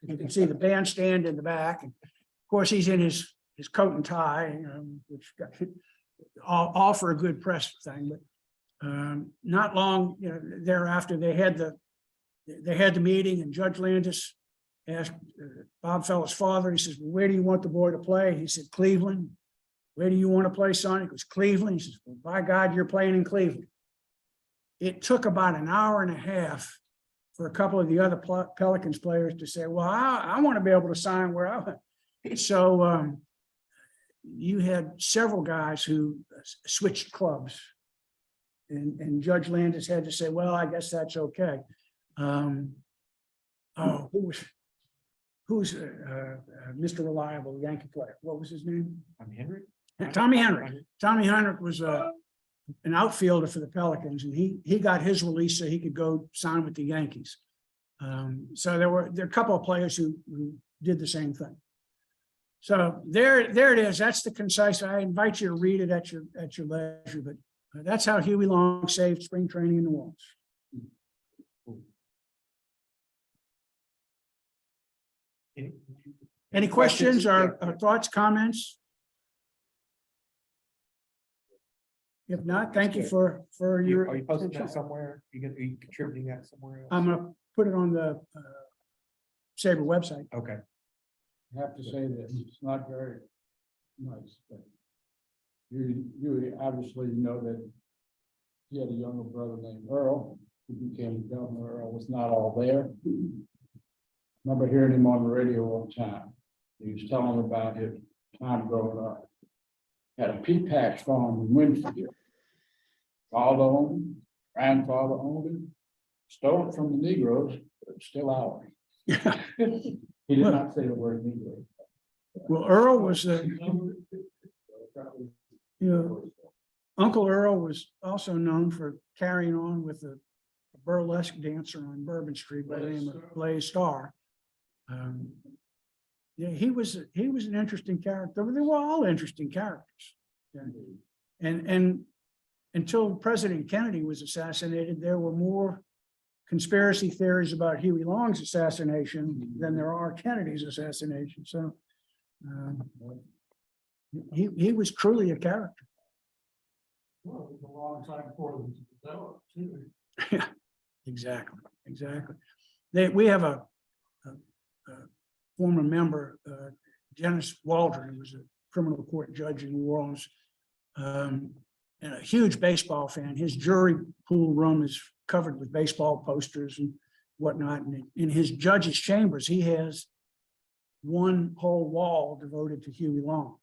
You can see the bandstand in the back. And of course, he's in his coat and tie, which got all for a good press thing. But not long thereafter, they had the meeting, and Judge Landis asked Bob Feller's father. He says, well, "Where do you want the boy to play?" He said, "Cleveland." "Where do you want to play, son?" He goes, "Cleveland." He says, "Well, by God, you're playing in Cleveland." It took about an hour and a half for a couple of the other Pelicans players to say, "Well, I want to be able to sign where I want." So you had several guys who switched clubs, and Judge Landis had to say, "Well, I guess that's okay." Who's Mr. Reliable, Yankee player? What was his name? Tommy Henry. Tommy Henry. Tommy Henry was an outfielder for the Pelicans, and he got his release so he could go sign with the Yankees. So there are a couple of players who did the same thing. So there it is. That's the concise. I invite you to read it at your leisure, but that's how Huey Long saved spring training in New Orleans. Any questions or thoughts, comments? If not, thank you for your. Are you posting attention. that somewhere? Are you contributing that somewhere else? I'm gonna put it on the SABR website. Okay. I have to say this, it's not very nice, but you obviously know that he had a younger brother named Earl, who became governor. Earl was not all there. Remember hearing him on the radio all the time. He was telling about his time growing up. Had a pea patch farm in Winfield. Father owned it, grandfather owned it, stole it from the Negroes, but it's still ours. He did not say the word Negro. Well, Earl was, Uncle Earl was also known for carrying on with a burlesque dancer on Bourbon Street by the name of Blaze Starr. Yeah, he was an interesting character. They were all interesting characters. And until President Kennedy was assassinated, there were more conspiracy theories about Huey Long's assassination than there are Kennedy's assassination. So he was truly a character. Well, it was a long time for them to develop, too. Yeah, exactly. We have a former member, Dennis Waldron, who was a criminal court judge in New Orleans, and a huge baseball fan. His jury pool room is covered with baseball posters and whatnot. And in his judge's chambers, he has one whole wall devoted to Huey Long.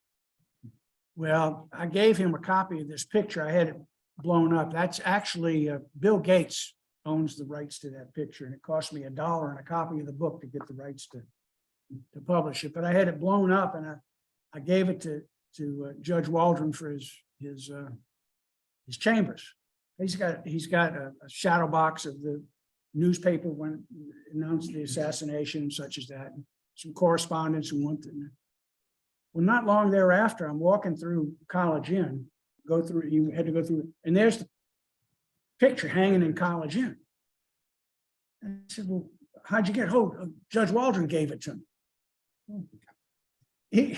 Well, I gave him a copy of this picture. I had it blown up. That's actually Bill Gates owns the rights to that picture, and it cost me $1 and a copy of the book to get the rights to publish it. But I had it blown up, and I gave it to Judge Waldron for his chambers. He's got a shadow box of the newspaper when it announced the assassination, such as that, and some correspondence and one thing. Well, not long thereafter, I'm walking through College Inn, you had to go through, and there's the picture hanging in College Inn. And I said, well, how'd you get hold of? Judge Waldron gave it to me. He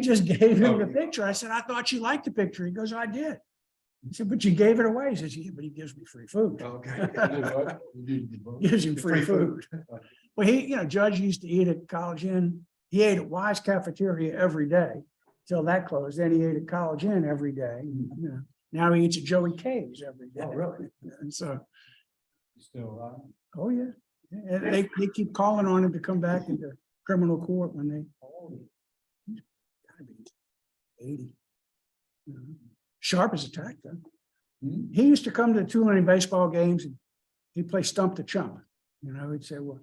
just gave him the picture. I said, I thought you liked the picture. He goes, I did. He said, but you gave it away. He says, yeah, but he gives me free food. Okay. Gives him free food. Well, Judge used to eat at College Inn. He ate at Wise Cafeteria every day till that closed. Then he ate at College Inn every day. Now he eats at Joey K's every day. Oh, really? And so, Still, oh yeah. And they keep calling on him to come back into criminal court when they. He's gotta be 80. Sharp as a tack, though. He used to come to the Tulane baseball games and he'd play stump the chump. He'd say, well,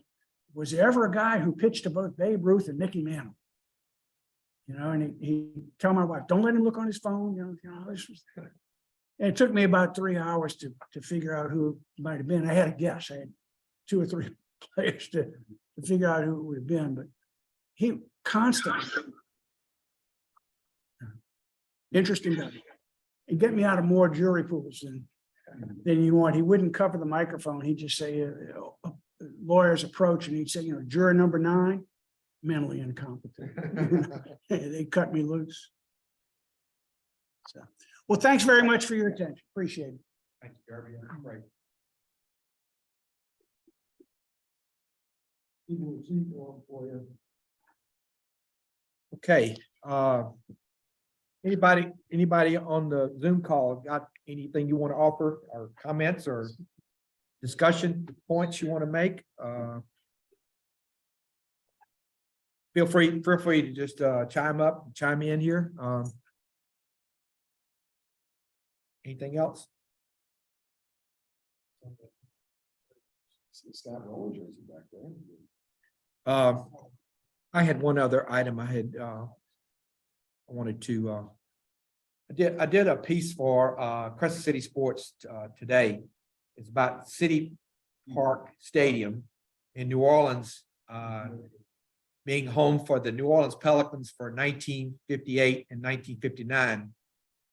was there ever a guy who pitched to both Babe Ruth and Mickey Mantle? And he'd tell my wife, don't let him look on his phone. This was. And it took me about 3 hours to figure out who it might have been. I had a guess. I had 2 or 3 players to figure out who it would have been, but he constantly. Interesting guy. And get me out of more jury pools than you want. He wouldn't cover the microphone. He'd just say, lawyer's approach, and he'd say, juror number 9, mentally incompetent. They cut me loose. So, well, thanks very much for your attention. Appreciate it. Thank you, Darby. Right. Okay. Anybody on the Zoom call got anything you want to offer, or comments or discussion points you want to make? Feel free to just chime in here. Anything else? I had one other item I wanted to, I did a piece for Crescent City Sports today. It's about City Park Stadium in New Orleans, being home for the New Orleans Pelicans for 1958 and 1959.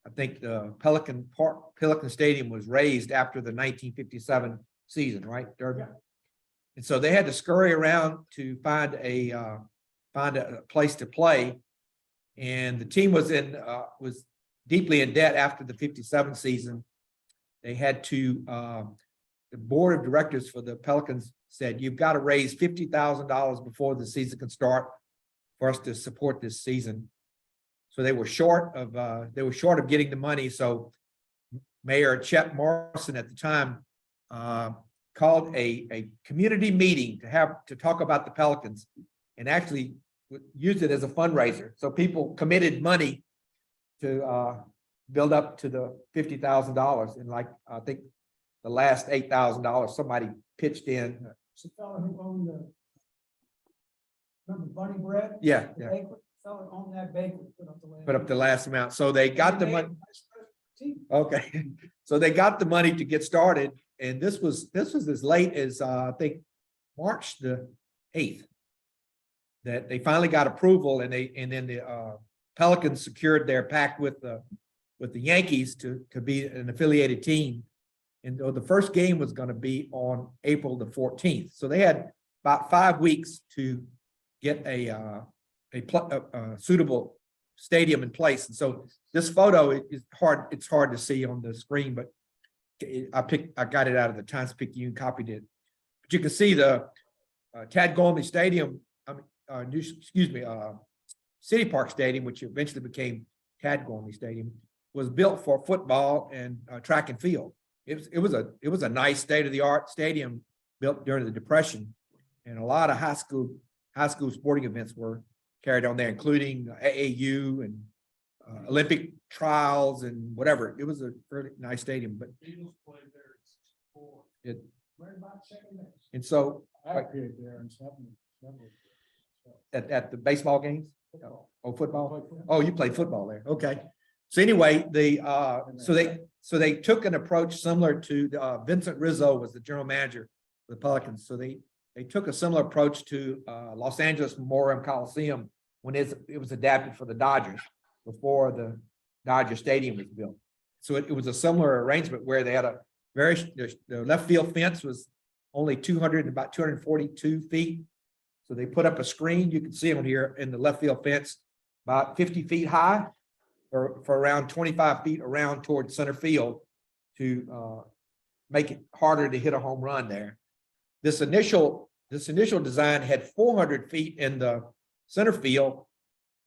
I think the Pelican Stadium was raised after the 1957 season, right, Derby? Yeah. And so they had to scurry around to find a place to play. And the team was deeply in debt after the 57 season. They had to, the board of directors for the Pelicans said, you've got to raise $50,000 before the season can start for us to support this season. So they were short of getting the money. So Mayor Chet Morrison at the time called a community meeting to talk about the Pelicans, and actually used it as a fundraiser. So people committed money to build up to the $50,000, and like I think the last $8,000 somebody pitched in. It's a fellow who owned the, remember Bunny Bread? Yeah, The yeah. bakery, fellow who owned that bakery, Put up the last amount. So they got the money. Team. Okay, so they got the money to get started, and this was as late as I think March the 8th that they finally got approval, and then the Pelicans secured their pact with the Yankees to be an affiliated team, and the first game was going to be on April the 14th. So they had about 5 weeks to get a suitable stadium in place. And so this photo is hard. It's hard to see on the screen, but I got it out of the Times-Picayune, copied it. But you can see the Tad Gormley Stadium, City Park Stadium, which eventually became Tad Gormley Stadium, was built for football and track and field. It was a nice state-of-the-art stadium built during the Depression, and a lot of high school sporting events were carried on there, including AAU and Olympic trials and whatever. It was a very nice stadium, but it, Right about second base. and so I appeared there in several. at the baseball games, oh, football. Oh, you played football there. Okay. So anyway, so they took an approach similar to Vincent Rizzo was the general manager of the Pelicans. So they took a similar approach to Los Angeles Memorial Coliseum when it was adapted for the Dodgers before the Dodger Stadium was built. So it was a similar arrangement where they had the left field fence was only about 242 feet. So they put up a screen. You can see them here in the left field fence, about 50 feet high for around 25 feet around towards center field to make it harder to hit a home run there. This initial design had 400 feet in the center field.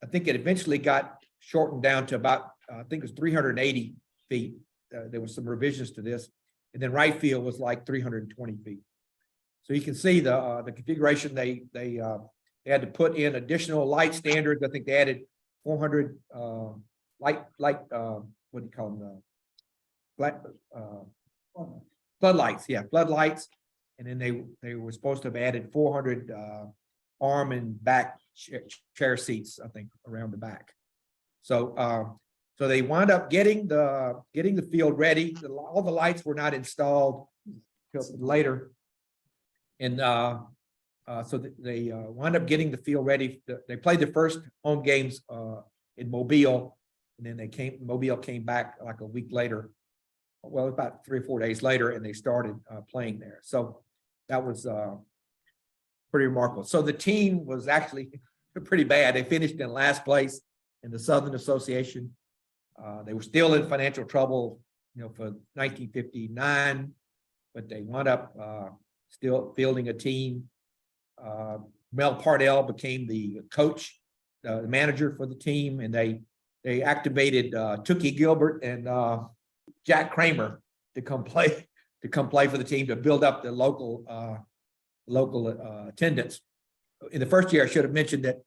I think it eventually got shortened down to about, I think it was 380 feet. There was some revisions to this. And then right field was like 320 feet. So you can see the configuration. They had to put in additional light standards. I think they added 400 what do you call them? Floodlights. Yeah, floodlights. And then they were supposed to have added 400 arm and back chair seats, I think, around the back. So so they wound up getting the field ready. All the lights were not installed till later. And so they wound up getting the field ready. They played the first home games in Mobile, and then Mobile came back like a week later. Well, about 3 or 4 days later, and they started playing there. So that was pretty remarkable. So the team was actually pretty bad. They finished in last place in the Southern Association. They were still in financial trouble, for 1959, but they wound up still fielding a team. Mel Pardell became the coach, the manager for the team, and they activated Tookie Gilbert and Jack Kramer to come play for the team to build up the local attendance. In the first year, I should have mentioned that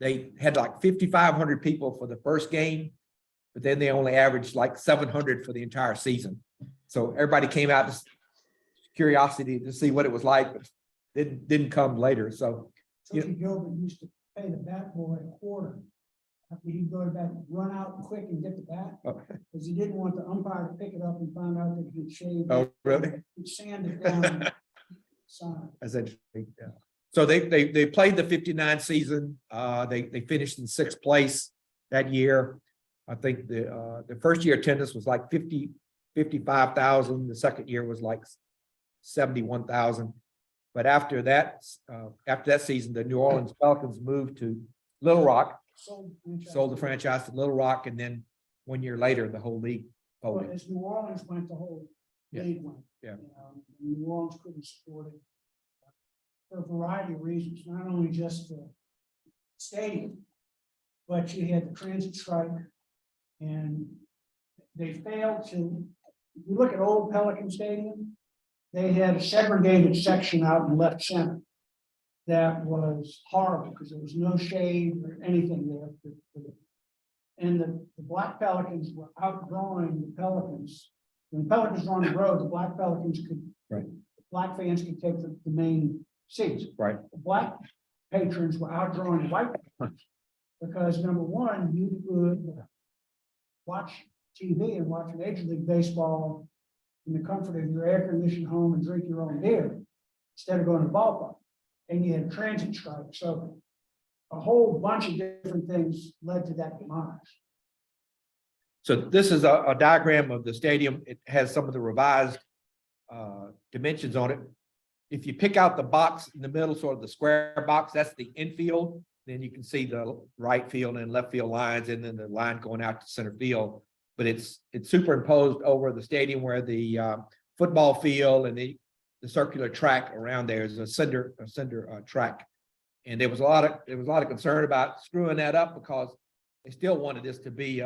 they had like 5,500 people for the first game, but then they only averaged like 700 for the entire season. So everybody came out to curiosity to see what it was like, but it didn't come later. So Tookie Gilbert used to pay the bat boy a quarter. After he'd go back, run out quick and get the bat, because he didn't want the umpire to pick it up and find out that he'd shaved. Oh, really? He'd sand it down. That's interesting. Yeah. So they played the 59 season. They finished in 6th place that year. I think the first year attendance was like 55,000. The second year was like 71,000. But after that season, the New Orleans Pelicans moved to Little Rock, sold the franchise to Little Rock, and then 1 year later, the whole league Well, folded. as New Orleans went, the whole Yeah, league went. yeah. You know, New Orleans couldn't support it. For a variety of reasons, not only just the stadium, but you had the transit strike. And they failed to, if you look at old Pelican Stadium, they had a segregated section out in left center. That was horrible because there was no shade or anything there. And the Black Pelicans were outgrowing the Pelicans. When the Pelicans were on the road, the Black Pelicans could. Right. Black fans could take the main seats. Right. The Black patrons were outgrowing the white patrons. Because number one, you could watch TV and watch Major League Baseball in the comfort of your air-conditioned home and drink your own beer instead of going to the ballpark. And you had transit strike. So a whole bunch of different things led to that demise. So this is a diagram of the stadium. It has some of the revised dimensions on it. If you pick out the box in the middle, sort of the square box, that's the infield. Then you can see the right field and left field lines, and then the line going out to center field. But it's superimposed over the stadium where the football field and the circular track around there is a cinder track. And there was a lot of concern about screwing that up because they still wanted this to be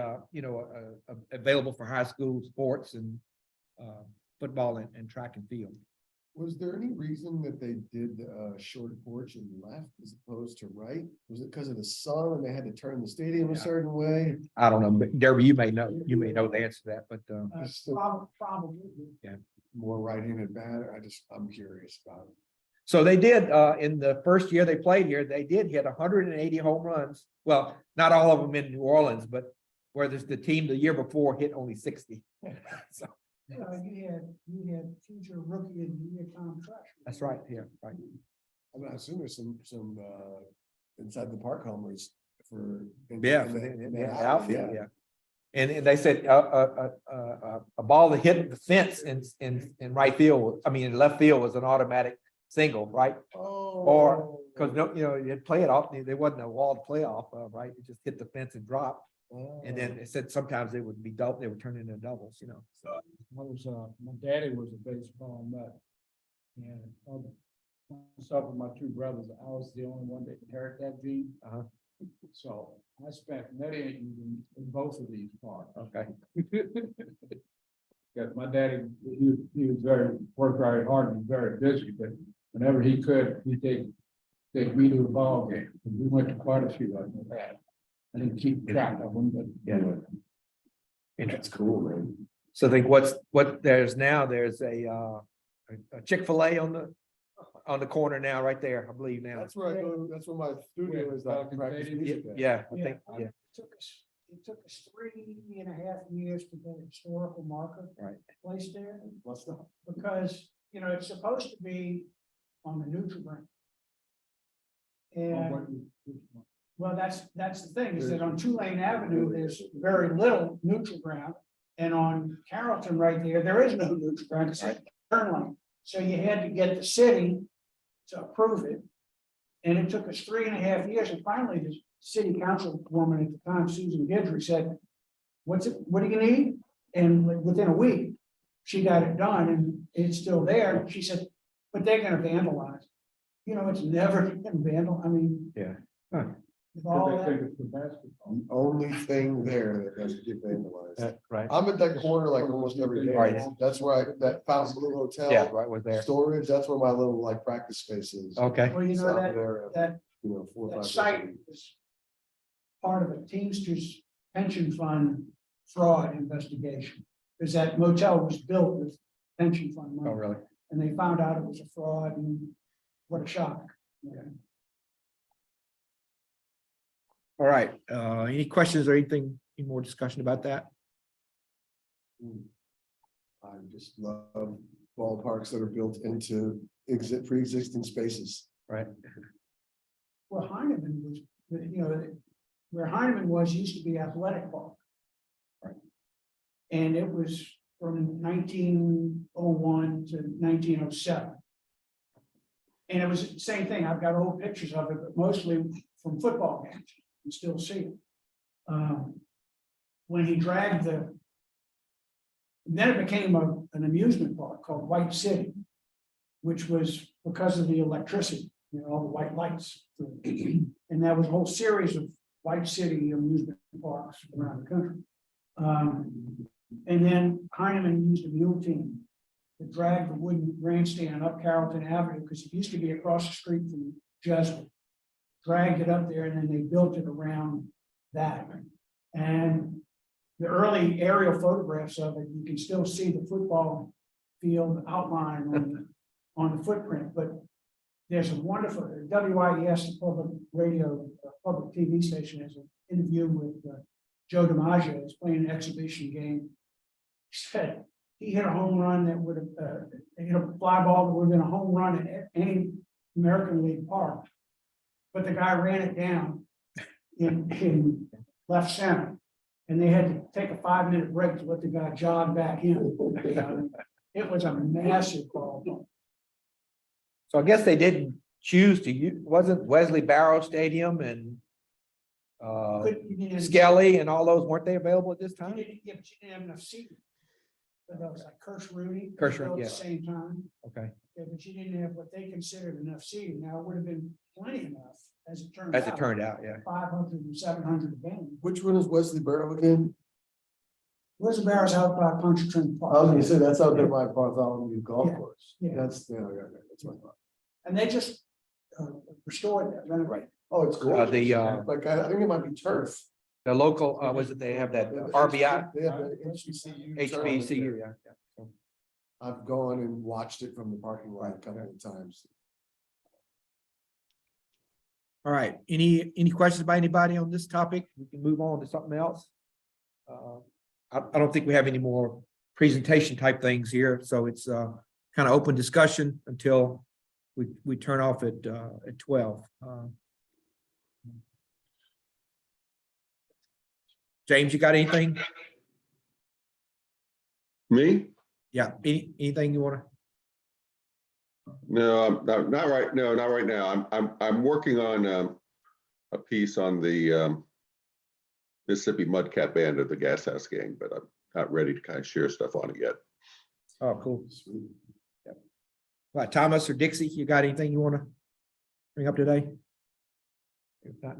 available for high school sports and football and track and field. Was there any reason that they did short porch and left as opposed to right? Was it because of the sun and they had to turn the stadium a certain way? I don't know, but Derby, you may know the answer to that, but Probably. More right-handed batter? I'm curious about it. so they did in the first year they played here, they did hit 180 home runs. Well, not all of them in New Orleans, but where there's the team the year before hit only 60. So You had future rookie of the year Tom Trush. that's right, yeah, right. I mean, I assume there's some inside the park homers for. Yeah, for the outfield, yeah. And they said a ball that hit the fence in right field, in left field was an automatic single, right? Oh. Because you'd play it off, there wasn't a wall to play off of, right? You just hit the fence and drop. And then it said sometimes they would be double, they would turn into doubles, So My daddy was a baseball nut. And myself and my two brothers, I was the only one that inherited that gene. Uh-huh. So I spent many years in both of these parts. okay. Yeah, my daddy, he was worked very hard and very busy, but whenever he could, he'd take me to the ball game. And we went to quite a few of them. I didn't keep track of them, but. Yeah. That's cool, man. So I think what there's a Chick-fil-A on the corner now, right there, I believe now. That's where I go. That's where my studio is. Like, practice music at. Yeah, I think, yeah. It took us 3.5 years to get a historical marker. Right. Placed there. Because, it's supposed to be on the neutral ground. And, well, that's the thing, is that on Tulane Avenue, there's very little neutral ground. And on Carrollton right there is no neutral ground, it's a turn lane. So you had to get the city to approve it. And it took us 3.5 years, and finally the city councilwoman at the time, Susan Guidry, said, what do you need? And within a week, she got it done, and it's still there. She said, but they're gonna vandalize. It's never been vandal, Yeah. with all that. The only thing there that doesn't get vandalized. Right. I'm at that corner like almost every day. Right. That's where that Fountain Blue Hotel. Yeah, right, was there. Storage, that's where my little practice space is. Okay. Well, It's out there, that 4 or 5 that days a site week. is part of a Teamsters pension fund fraud investigation. Because that motel was built with pension fund Oh, money, really? and they found out it was a fraud, and what a shock. All right, any questions or any more discussion about that? I just love ballparks that are built into pre-existing spaces. Right. Well, Heineman was, where Heineman was used to be athletic park. Right. And it was from 1901 to 1907. And it was the same thing. I've got old pictures of it, but mostly from football games. You still see it. when he dragged then it became an amusement park called White City, which was because of the electricity, all the white lights. And that was a whole series of White City amusement parks around the country. And then Heinemann used a mule team to drag the wooden grandstand up Carrollton Avenue, because it used to be across the street from Gisclair. Dragged it up there, and then they built it around that. And the early aerial photographs of it, you can still see the football field outline on the footprint, but there's a wonderful, WIES, the public radio, public TV station, has an interview with Joe DiMaggio, who's playing an exhibition game. He said he hit a home run that would have, hit a fly ball that would have been a home run at any American League park. But the guy ran it down in left center. And they had to take a 5-minute break to let the guy jog back in. It was a massive ball. So I guess they didn't choose to use, wasn't Wesley Barrow Stadium and Skelly and all those, weren't they available at this time? Yeah, but you didn't have enough seating. But that was like Kirsch Rooney. Kirsch, built yeah. At the same time. Okay, Yeah, but you didn't have what they considered enough seating. Now, it would have been plenty enough, as it turned out. yeah. 500 and 700 a game. Which one is Wesley Barrow again? Wesley Barrow's out by Pontchartrain Park. I was gonna say, that's out there by Bartholomew Golf Yeah, Course. yeah. That's, yeah, that's what I thought. And they just restored that, renovated. Oh, it's cool. the, Like, I think it might be turf. The local, was it, they have that RBI, They have the HBCU. turf. HBCU, yeah. I've gone and watched it from the parking lot a couple of times. All right, any questions by anybody on this topic? We can move on to something else. I don't think we have any more presentation type things here, so it's kind of open discussion until we turn off at 12. James, you got anything? Me? Yeah, anything you want to? No, not right. No, not right now. I'm working on a piece on the Mississippi Mudcat Band at the Gas House game, but I'm not ready to kind of share stuff on it yet. Oh, cool. Yep. Right, Thomas or Dixie, you got anything you want to bring up today? If not,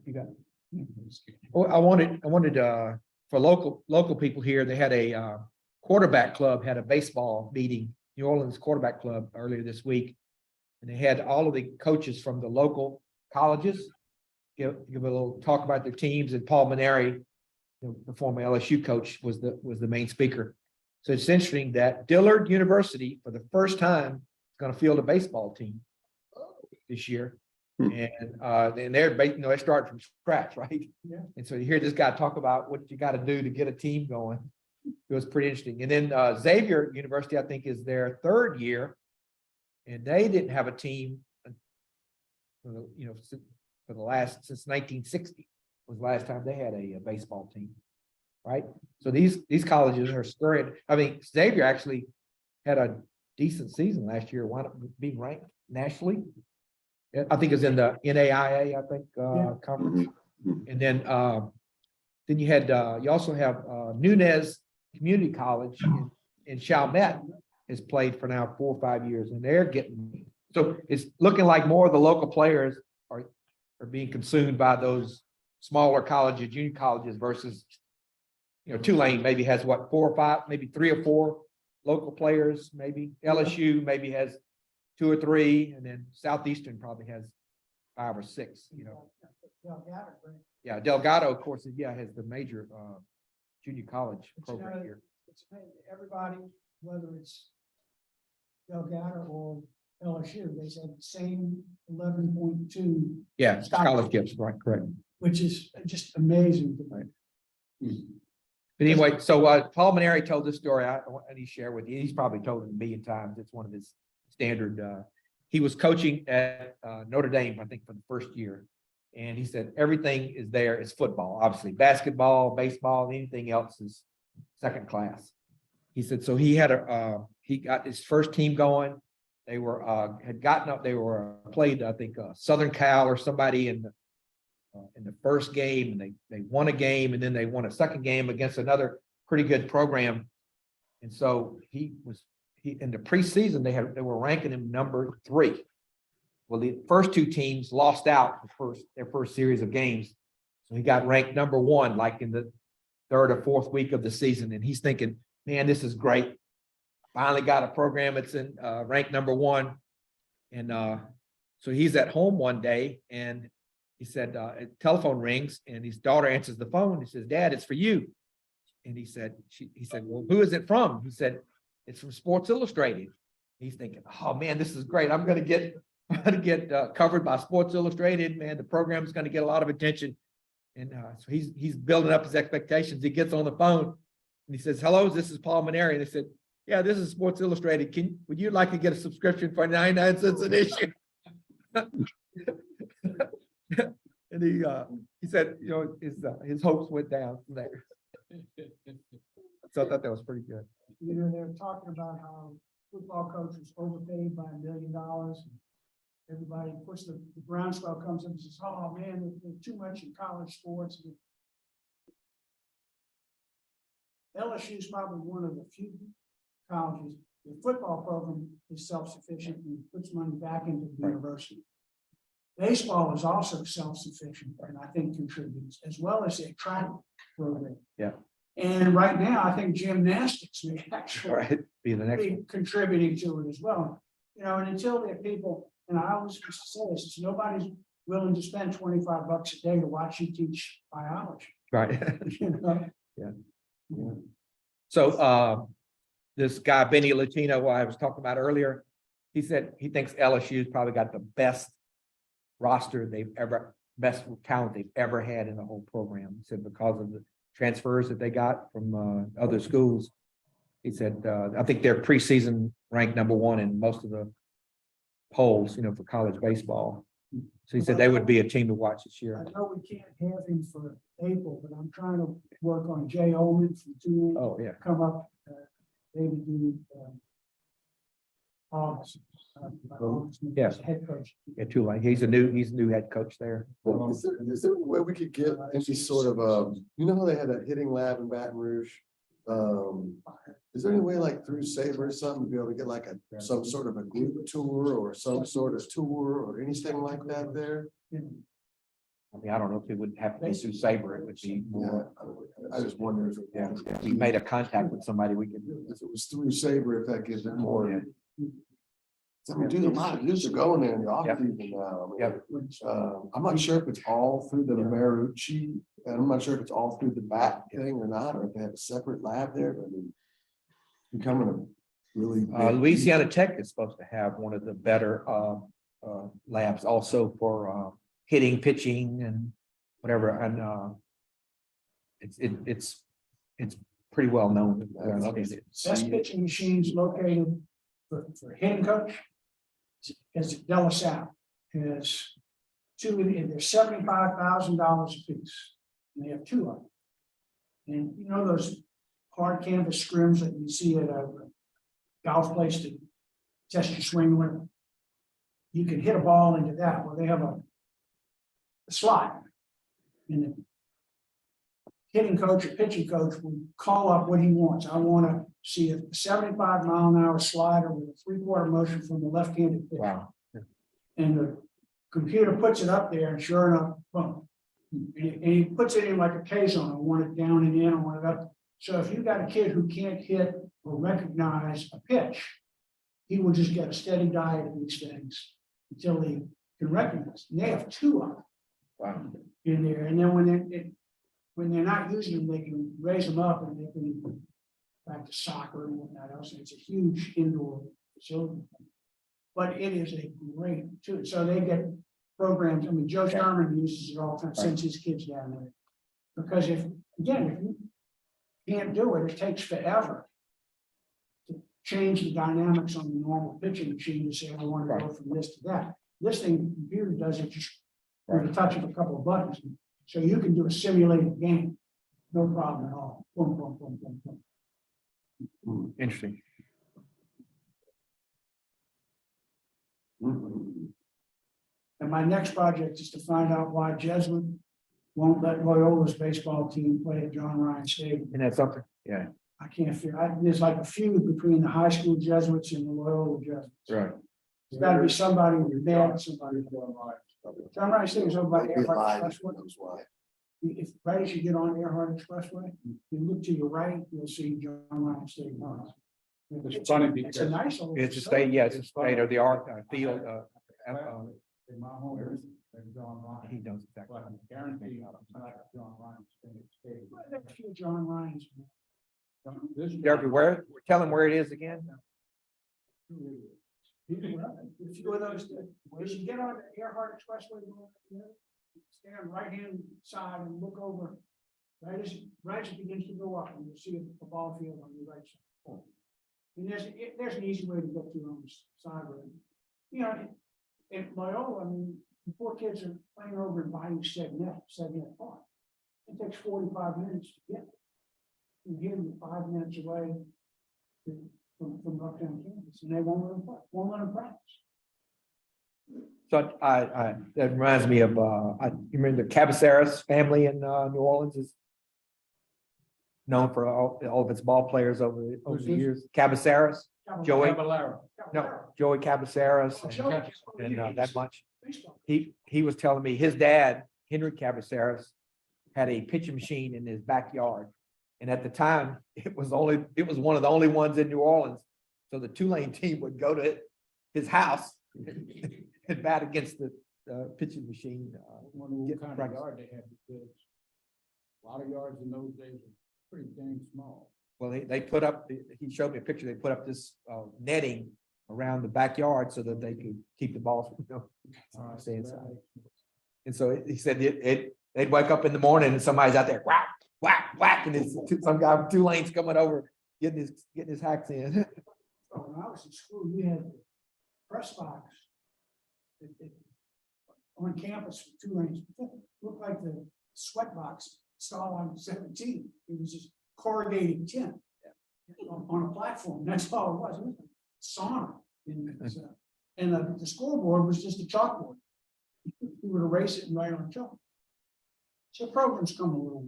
you got. Oh, I wanted for local people here, they had a quarterback club, had a baseball meeting, New Orleans Quarterback Club earlier this week. And they had all of the coaches from the local colleges give a little talk about their teams, and Paul Maneri, the former LSU coach, was the main speaker. So it's interesting that Dillard University, for the first time, is going to field a baseball team this year. And they're they start from scratch, right? Yeah. And so you hear this guy talk about what you got to do to get a team going. It was pretty interesting. And then Xavier University, I think, is their third year, and they didn't have a team, since 1960 was the last time they had a baseball team, right? So these colleges are stirring. I mean, Xavier actually had a decent season last year, wound up being ranked nationally. I think it's in the NAIA, conference. And then you also have Nunez Community College in Chalmette has played for now 4 or 5 years, and they're getting, so it's looking like more of the local players are being consumed by those smaller colleges, junior colleges, versus, Tulane maybe has 4 or 5, maybe 3 or 4 local players, maybe LSU maybe has 2 or 3, and then Southeastern probably has 5 or 6, Yeah, Delgado, of course, has the major junior college program here. It's everybody, whether it's Delgado or LSU, they said the same 11.2, Yeah, scholarships, right, correct. which is just amazing. But anyway, so Paul Maneri told this story. I need to share with you. He's probably told it 1 million times. It's one of his standard. He was coaching at Notre Dame, I think, for the first year. And he said, everything is there. It's football, obviously. Basketball, baseball, anything else is second class. He said, so he got his first team going. They were, had gotten up, they were played, I think, Southern Cal or somebody in in the first game, and they won a game, and then they won a second game against another pretty good program. And so he in the preseason, they were ranking him number 3. Well, the first 2 teams lost out their first series of games. So he got ranked number 1, like in the 3rd or 4th week of the season. And he's thinking, man, this is great. Finally got a program that's in ranked number 1. And so he's at home one day, and he said, a telephone rings, and his daughter answers the phone. He says, Dad, it's for you. And he said, well, who is it from? He said, it's from Sports Illustrated. He's thinking, oh man, this is great. I'm going to get covered by Sports Illustrated. Man, the program's going to get a lot of attention. And so he's building up his expectations. He gets on the phone and he says, hello, this is Paul Maneri. And they said, yeah, this is Sports Illustrated. Would you like to get a subscription for 99 cents an issue? And he said, you know, his hopes went down from there. So I thought that was pretty good. You know, they're talking about how football coach was overpaid by $1 million. Everybody, of course, the groundswell comes up and says, oh man, there's too much in college sports. LSU is probably one of the few colleges. The football program is self-sufficient and puts money back into the university. Baseball is also self-sufficient and I think contributes, as well as the track program. Yeah. And right now, I think gymnastics may actually Be the next one. contributing to it as well. You know, and until there are people, and I always used to say this, is nobody's willing to spend $25 a day to watch you teach biology. Right. You know? Yeah. So this guy, Benny Latino, who I was talking about earlier, he said he thinks LSU's probably got the best roster best talent they've ever had in the whole program. He said because of the transfers that they got from other schools. He said, I think they're preseason ranked number 1 in most of the polls, you know, for college baseball. So he said they would be a team to watch this year. I know we can't have him for April, but I'm trying to work on Jay Ullman from Tulane. Oh, yeah. Come up, maybe do August. Yeah. Head coach. Yeah, Tulane. He's a new head coach there. Well, is there a way we could get any sort of, you know how they had that hitting lab in Baton Rouge? Is there any way like through SABR or something to be able to get like some sort of a group tour or some sort of tour or anything like that there? I mean, I don't know if it would have to be through SABR. It would be more. I just wonder if, If we made a contact with somebody, we could. if it was through SABR, if that gives it more. Yeah. I mean, dude, a lot of dudes are going there in the off season now. I mean, I'm not sure if it's all through the Marucci, and I'm not sure if it's all through the bat thing or not, or if they have a separate lab there, but I mean, it's becoming a really. Louisiana Tech is supposed to have one of the better labs also for hitting, pitching, and whatever. And it's pretty well known. Best pitching machines located for hitting coach is De La Salle. Has two, and they're $75,000 a piece. And they have 2 of them. And you know those hard canvas scrims that you see at a golf place to test your swing with? You can hit a ball into that. Well, they have a slot. And the hitting coach or pitching coach will call up what he wants. I want to see a 75-mile-an-hour slider with a 3/4 motion from the left-handed pitcher. Wow. And the computer puts it up there, and sure enough, boom. And he puts it in like a K zone. I want it down and in, I want it up. So if you've got a kid who can't hit or recognize a pitch, he will just get a steady diet of these things until he can recognize. And they have 2 of them. Wow. In there, and then when they're not using them, they can raise them up and they can back to soccer and whatnot else. And it's a huge indoor facility. But it is a great tool. So they get programs. I mean, Joe Sherman uses it all the time, sends his kids down there. Because if you can't do it, it takes forever to change the dynamics on the normal pitching machine to say, I want to go from this to that. This thing, the computer does it just with a touch of a couple of buttons. So you can do a simulated game, no problem at all. Boom, boom, boom, boom, boom. Interesting. And my next project is to find out why Jesuit won't let Loyola's baseball team play at John Ryan Stadium. Isn't that something? Yeah. I can't figure, there's like a feud between the high school Jesuits and the Loyola Jesuits. Right. There's gotta be somebody who's mad at somebody. John Ryan Stadium's over by Maybe Earhart live, Expressway. knows why. If, right as you get on Earhart Expressway, you look to your right, you'll see John Ryan Stadium. It's funny It's a because nice old. It's a state, yeah, it's a state of the art field. in my home area, there's John Ryan. He knows exactly. But I guarantee it's not John Ryan's stadium. Well, there are a few John Ryans. This They're everywhere. Tell them where it is again. A few of those, as you get on the Earhart Expressway, stay on the right-hand side and look over. Right as it begins to go up, and you'll see a ball field on your right side. And there's an easy way to get to on the side road. You know, in Loyola, I mean, the poor kids are playing over in Bayou Segnet Park. It takes 45 minutes to get. From here, you're 5 minutes away from uptown campus, and they won't let them practice. So that reminds me of, you remember the Cabaceras family in New Orleans is known for all of its ball players over the Who's this? years. Cabaceras, Joey, Caballero. no, Joey Cabaceras and that much. He was telling me his dad, Henry Cabaceras, had a pitching machine in his backyard. And at the time, it was one of the only ones in New Orleans. So the Tulane team would go to his house and bat against the pitching machine. Wonder what Get kind of practice. yard they had for kids. A lot of yards in those days were pretty dang small. Well, they put up, he showed me a picture, they put up this netting around the backyard so that they could keep the balls, stay inside. And so he said they'd wake up in the morning and somebody's out there, whack, whack, whack, and it's some guy from Tulane's coming over, getting his hacks in. When I was in school, we had press box. On campus for 2 lanes, looked like the sweat box stall on 17. It was just corrugated tin on a platform. That's all it was. It was a sauna. And the scoreboard was just a chalkboard. You would erase it and write on chalk. So programs come a little.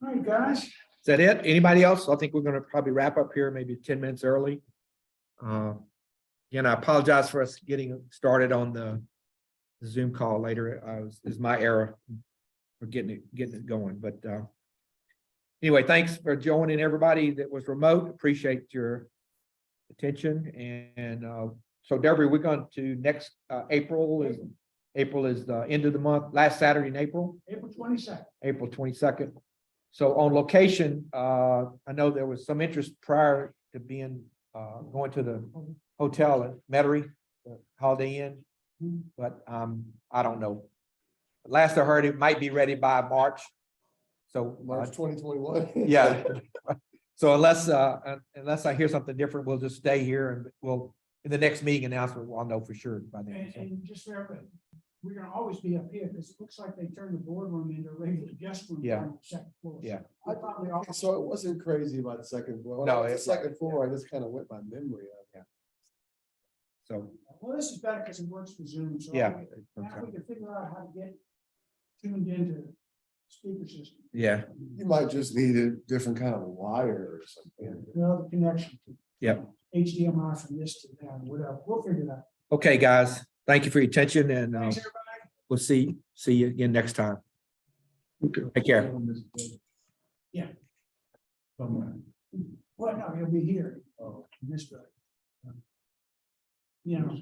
All right, guys. Is that it? Anybody else? I think we're gonna probably wrap up here maybe 10 minutes early. Again, I apologize for us getting started on the Zoom call later. Is my error for getting it going, but anyway, thanks for joining everybody that was remote. Appreciate your attention. And so Deborah, we're going to next April is the end of the month, last Saturday in April. April 22nd. April 22nd. So on location, I know there was some interest prior to going to the hotel at Metairie, the Holiday Inn, but I don't know. Last I heard, it might be ready by March. So March 2021. yeah. So unless I hear something different, we'll just stay here and we'll, in the next meeting announcement, I'll know for sure by then. So. And just for everybody, we're gonna always be up here because it looks like they turned the boardroom into a regular guest room. Yeah. on the second floor. Yeah. I probably all. So it wasn't crazy about the second floor. When I No, went to the it's- second floor, I just kind of went by memory of it. So, Well, this is better because it works for Zoom. So yeah. now we can figure out how to get tuned into the speaker system. Yeah. You might just need a different kind of wire or something. The connection. Yep. HDMI from this to that, whatever. We'll figure it out. Okay, guys. Thank you for your attention and Thanks, everybody. we'll see you again next time. Take care. Yeah. Well, no, he'll be here. Oh, this way. You know,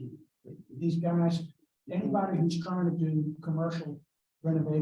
these guys, anybody who's trying to do commercial renovation.